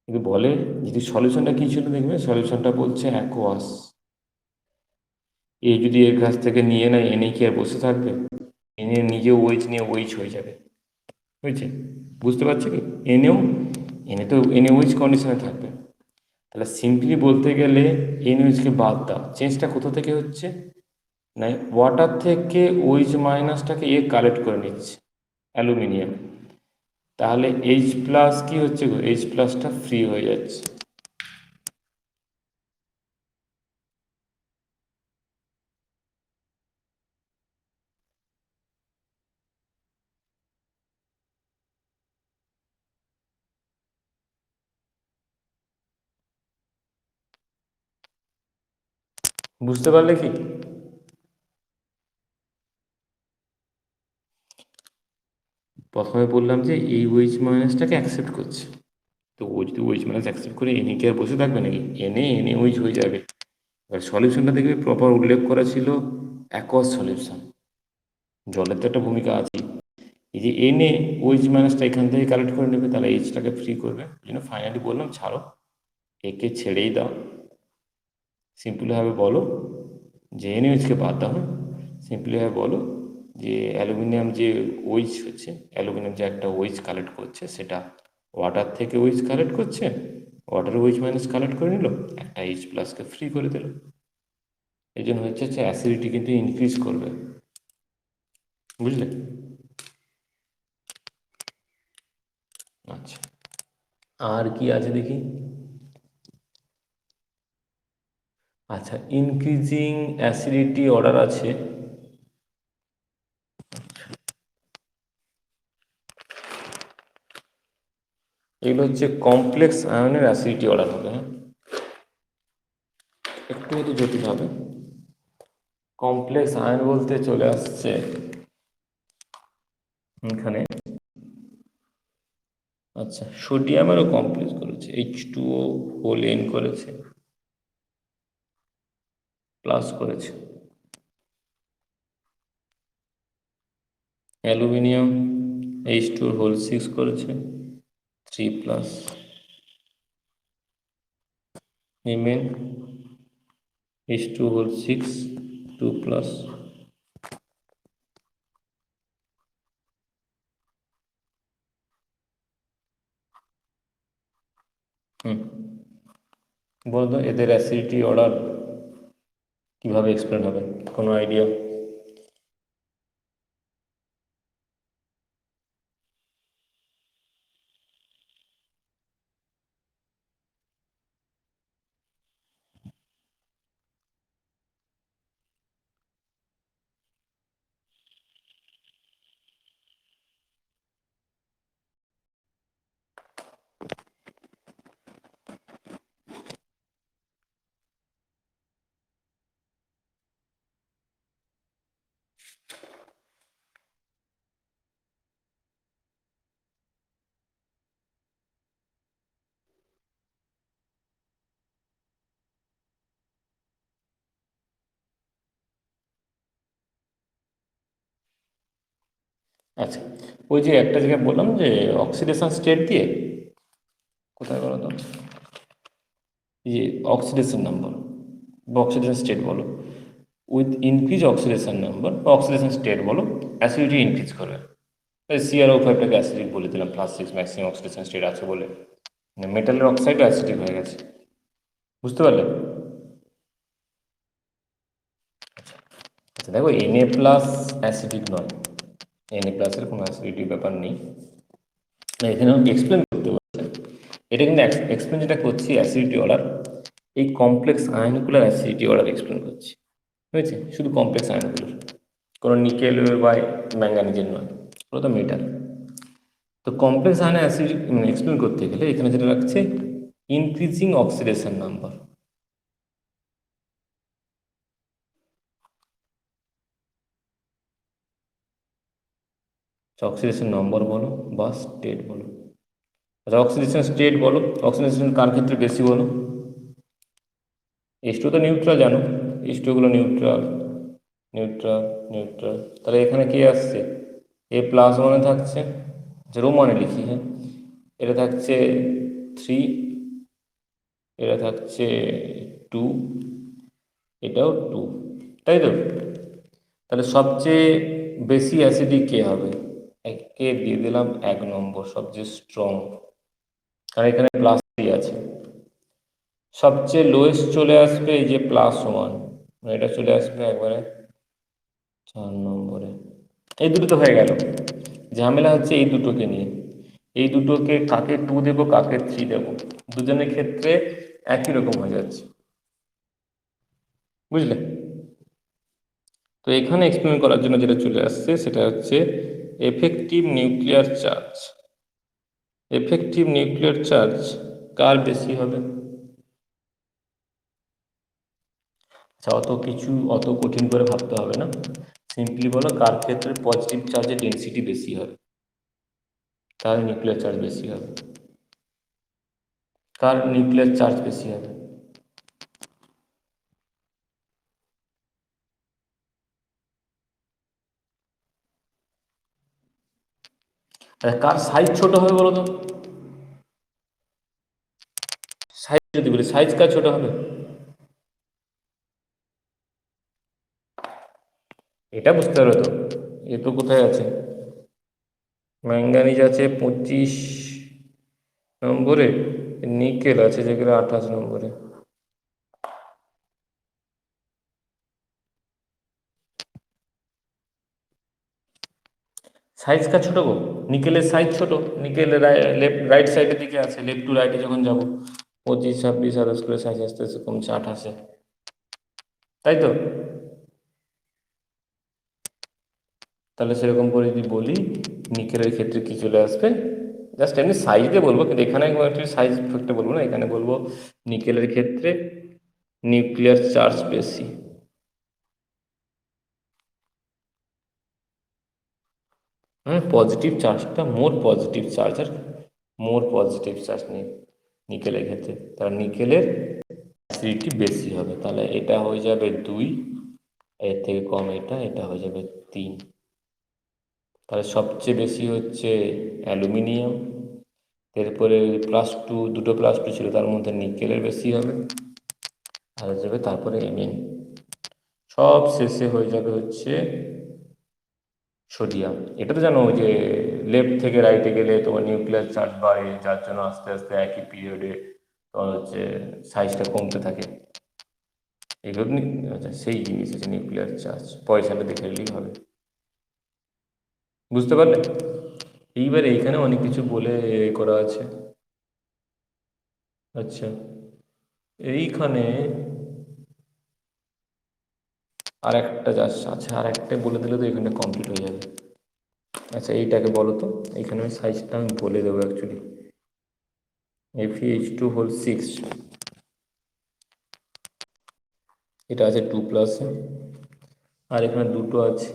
S1: কিন্তু বলে যদি সলিউশনটা কী ছিল দেখবে, সলিউশনটা বলছে অ্যাকোয়াস। এ যদি এর কাছ থেকে নিয়ে নেয়, এনে কি আর বসে থাকবে? এনে নিজে OH নিয়ে OH হয়ে যাবে, বুঝছে? বুঝতে পারছো কি? এনে তো NaOH কন্ডিশনে থাকবে। তাহলে সিম্পলি বলতে গেলে NaOHকে বাদ দাও। চেঞ্জটা কোথা থেকে হচ্ছে না, ওয়াটার থেকে OH মাইনাসটাকে কালেক্ট করে নিচ্ছে অ্যালুমিনিয়াম। তাহলে H প্লাস কি হচ্ছে গো, H প্লাসটা ফ্রি হয়ে যাচ্ছে। বুঝতে পারলে কি? প্রথমে বললাম যে এই OH মাইনাসটাকে অ্যাকসেপ্ট করছে, তো ও যদি OH মাইনাস অ্যাকসেপ্ট করে এনে কি আর বসে থাকবে নাকি? NaOH হয়ে যাবে। এবার সলিউশনটা দেখবে প্রপার উল্লেখ করা ছিল অ্যাকোয়াস সলিউশন, জলের তো একটা ভূমিকা আছে। এই যে NaOH মাইনাসটা এখান থেকে কালেক্ট করে নেবে, তাহলে এইচটাকে ফ্রি করবে। ওই জন্য ফাইনালি বললাম ছাড়ো, একে ছেড়েই দাও। সিম্পলভাবে বলো যে NaOHকে বাদ দাও। সিম্পলিভাবে বলো যে অ্যালুমিনিয়াম যে OH হচ্ছে, অ্যালুমিনিয়াম যে একটা OH কালেক্ট করছে, সেটা ওয়াটার থেকে OH কালেক্ট করছে, ওয়াটার OH মাইনাস কালেক্ট করে নিল, একটা H প্লাসকে ফ্রি করে দিল। এই জন্য হচ্ছে অ্যাসিডিটি কিন্তু ইনক্রিজ করবে, বুঝলে? আচ্ছা, আর কি আছে দেখি। আচ্ছা, ইনক্রিজিং অ্যাসিডিটি অর্ডার আছে। এগুলো হচ্ছে কমপ্লেক্স আয়নের অ্যাসিডিটি অর্ডার হবে। হ্যাঁ, একটু হয়তো জটিল হবে। কমপ্লেক্স আয়ন বলতে চলে আসছে এখানে। আচ্ছা, সোডিয়ামেরও কমপ্লেক্স করেছে, H2O হোল N করেছে, প্লাস করেছে। অ্যালুমিনিয়াম H2 হোল 6 করেছে, 3 plus. Mn H2 whole 6, 2 plus. বলতো এদের অ্যাসিডিটি অর্ডার কিভাবে এক্সপ্লেন হবে, কোনো আইডিয়া? আচ্ছা, ওই যে একটা জায়গায় বললাম যে অক্সিডেশন স্টেট দিয়ে, কোথায় বলো তো, এই যে অক্সিডেশন নাম্বার বা অক্সিডেশন স্টেট বলো, উইথ ইনক্রিজ অক্সিডেশন নাম্বার বা অক্সিডেশন স্টেট বলো, অ্যাসিডিটি ইনক্রিজ করবে। CrO5টাকে অ্যাসিডিক বলে দিলাম, +6 ম্যাক্সিমাম অক্সিডেশন স্টেট আছে বলে, মানে মেটালের অক্সাইডও অ্যাসিডিক হয়ে গেছে। বুঝতে পারলে? আচ্ছা দেখো, Na প্লাস অ্যাসিডিক নয়, Na প্লাসের কোনো অ্যাসিডিটি ব্যাপার নেই। না, এখানে আমাকে এক্সপ্লেন করতে বলছে, এটা কিন্তু এক্সপ্লেন যেটা করছি অ্যাসিডিটি অর্ডার, এই কমপ্লেক্স আয়নগুলোর অ্যাসিডিটি অর্ডার এক্সপ্লেন করছি, হয়েছে? শুধু কমপ্লেক্স আয়নগুলোর, কোনো নিকেল বা ম্যাঙ্গানিজের নয়, ওগুলো তো মেটাল। তো কমপ্লেক্স আয়নের অ্যাসিড এক্সপ্লেন করতে গেলে এখানে যেটা রাখছে ইনক্রিজিং অক্সিডেশন নাম্বার। অক্সিডেশন নম্বর বলো বা স্টেট বলো। আচ্ছা, অক্সিডেশন স্টেট বলো, অক্সিডেশন কার ক্ষেত্রে বেশি বলো? H2 তো নিউট্রাল জানো, H2 গুলো নিউট্রাল, নিউট্রাল, নিউট্রাল। তাহলে এখানে কি আসছে? এ প্লাস ওয়ানে থাকছে, যে রোমানে লিখি, হ্যাঁ, এটা থাকছে 3, এটা থাকছে 2, এটাও 2, তাই তো? তাহলে সবচেয়ে বেশি অ্যাসিডিক কে হবে? একে দিয়ে দিলাম 1 নম্বর, সবচেয়ে স্ট্রং, কারণ এখানে প্লাস 3 আছে। সবচেয়ে লোয়েস্ট চলে আসবে এই যে +1, এটা চলে আসবে একবারে 4 নম্বরে। এই দুটো তো হয়ে গেল। ঝামেলা হচ্ছে এই দুটোকে নিয়ে, এই দুটোকে কাকে 2 দেবো কাকে 3 দেবো, দুজনের ক্ষেত্রে একই রকম হয়ে যাচ্ছে, বুঝলে? তো এখানে এক্সপ্লেন করার জন্য যেটা চলে আসছে সেটা হচ্ছে effective nuclear charge. Effective nuclear charge কার বেশি হবে? আচ্ছা, অত কঠিন করে ভাবতে হবে না, সিম্পলি বলো কার ক্ষেত্রে পজিটিভ চার্জের ডেন্সিটি বেশি হবে, কার নিউক্লিয়ার চার্জ বেশি হবে, কার নিউক্লিয়ার চার্জ বেশি হবে? আচ্ছা, কার সাইজ ছোট হবে বলো তো? সাইজ যদি বলি, সাইজ কার ছোট হবে? এটা বুঝতে পারো তো? এ তো কোথায় আছে, ম্যাঙ্গানিজ আছে 25 নম্বরে, নিকেল আছে যেগুলো 28 নম্বরে। সাইজ কার ছোট গো? নিকেলের সাইজ ছোট, নিকেলের লেফট রাইট সাইডের দিকে আছে, লেফট টু রাইটে যখন যাবো 25, 26 করে সাইজ আস্তে আস্তে কমছে 28-এ, তাই তো? তাহলে সেরকম করে যদি বলি নিকেলের ক্ষেত্রে কি চলে আসবে, জাস্ট এমনি সাইজে বলবো, কিন্তু এখানে একটু সাইজ ফ্যাক্টর বলবো না, এখানে বলবো নিকেলের ক্ষেত্রে নিউক্লিয়ার চার্জ বেশি। পজিটিভ চার্জটা মোর পজিটিভ চার্জ নিয়ে নিকেলের ক্ষেত্রে, তার নিকেলের অ্যাসিডিটি বেশি হবে, তাহলে এটা হয়ে যাবে 2, এর থেকে কম এটা, এটা হয়ে যাবে 3। তাহলে সবচেয়ে বেশি হচ্ছে অ্যালুমিনিয়াম, এরপরে +2, দুটো +2 ছিল, তার মধ্যে নিকেলের বেশি হবে, আর হয়ে যাবে তারপরে এমএন, সব শেষে হয়ে যাবে হচ্ছে সোডিয়াম। এটা তো জানো যে লেফট থেকে রাইটে গেলে তোমার নিউক্লিয়ার চার্জ বাড়ে, যার জন্য আস্তে আস্তে একই পিরিয়ডে তোমার হচ্ছে সাইজটা কমতে থাকে, এগুলো আচ্ছা সেই জিনিস আছে নিউক্লিয়ার চার্জ, পয়সাটা দেখে নিলেই হবে, বুঝতে পারলে? এইবার এইখানে অনেক কিছু বলে করা আছে। আচ্ছা, এইখানে আর একটা আছে, আর একটা বলে দিলে তো এখানে কমপ্লিট হয়ে যাবে। আচ্ছা, এইটাকে বলো তো, এইখানে আমি সাইজটা আমি বলে দেবো অ্যাকচুয়ালি, FeH2 6, এটা আছে 2+, আর এখানে দুটো আছে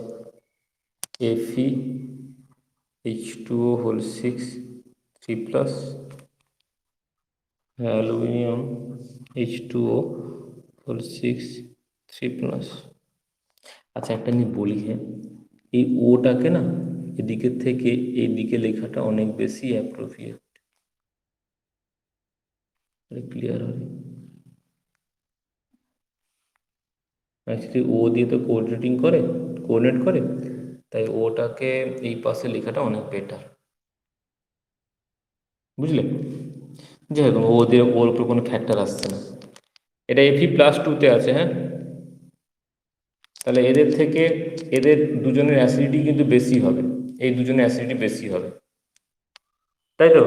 S1: FeH2O6 3+, অ্যালুমিনিয়াম H2O6 3+। আচ্ছা, একটা আমি বলি, হ্যাঁ, এই ওটাকে না এদিকের থেকে এইদিকে লেখাটা অনেক বেশি অ্যাপ্রোপ্রিয়েট, ক্লিয়ার হবে। অ্যাকচুয়ালি ও দিয়ে তো কোঅর্ডিনেট করে, তাই ওটাকে এই পাশে লেখাটা অনেক বেটার, বুঝলে? যাই হোক, ও দিয়ে ওর উপর কোনো ফ্যাক্টর আসছে না, এটা Fe+2-তে আছে, হ্যাঁ। তাহলে এদের থেকে এদের দুজনের অ্যাসিডিটি কিন্তু বেশি হবে, এই দুজনের অ্যাসিডিটি বেশি হবে, তাই তো?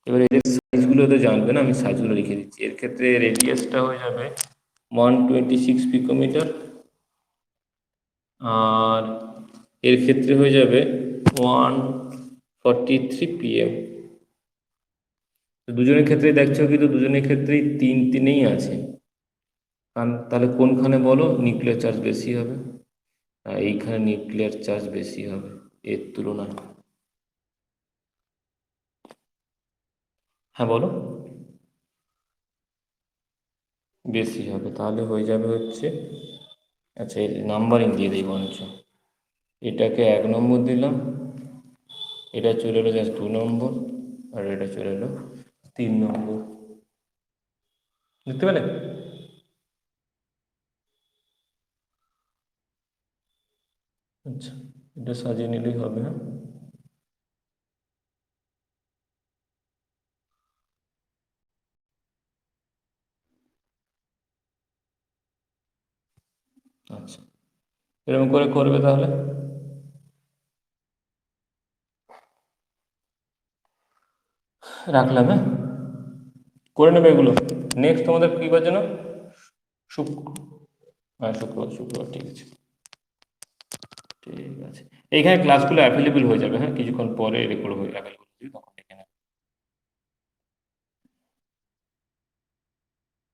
S1: এবার এদের সাইজগুলো তো জানবে না, আমি সাইজগুলো লিখে দিচ্ছি। এর ক্ষেত্রে রেডিয়াসটা হয়ে যাবে 126 পিকোমিটার, আর এর ক্ষেত্রে হয়ে যাবে 143 পিএম। তো দুজনের ক্ষেত্রেই দেখছো কিন্তু দুজনের ক্ষেত্রেই তিন তিনেই আছে। কারণ তাহলে কোনখানে বলো নিউক্লিয়ার চার্জ বেশি হবে? এইখানে নিউক্লিয়ার চার্জ বেশি হবে এর তুলনায়। হ্যাঁ বলো। বেশি হবে, তাহলে হয়ে যাবে হচ্ছে, আচ্ছা এর নাম্বারিং দিয়ে দিই বরঞ্চ। এটাকে 1 নম্বর দিলাম, এটা চলে এলো জাস্ট 2 নম্বর, আর এটা চলে এলো 3 নম্বর। বুঝতে পেলে? আচ্ছা, এটা সাজিয়ে নিলেই হবে। হ্যাঁ, আচ্ছা এরকম করে করবে তাহলে। রাখলাম, হ্যাঁ, করে নেবে এগুলো। নেক্সট তোমাদের কী বার যেন? শুক্র, হ্যাঁ শুক্রবার, শুক্রবার, ঠিক আছে। ঠিক আছে, এইখানে ক্লাসগুলো অ্যাভেলেবেল হয়ে যাবে, হ্যাঁ কিছুক্ষণ পরে রেকর্ড হয়ে অ্যাভেলেবেল।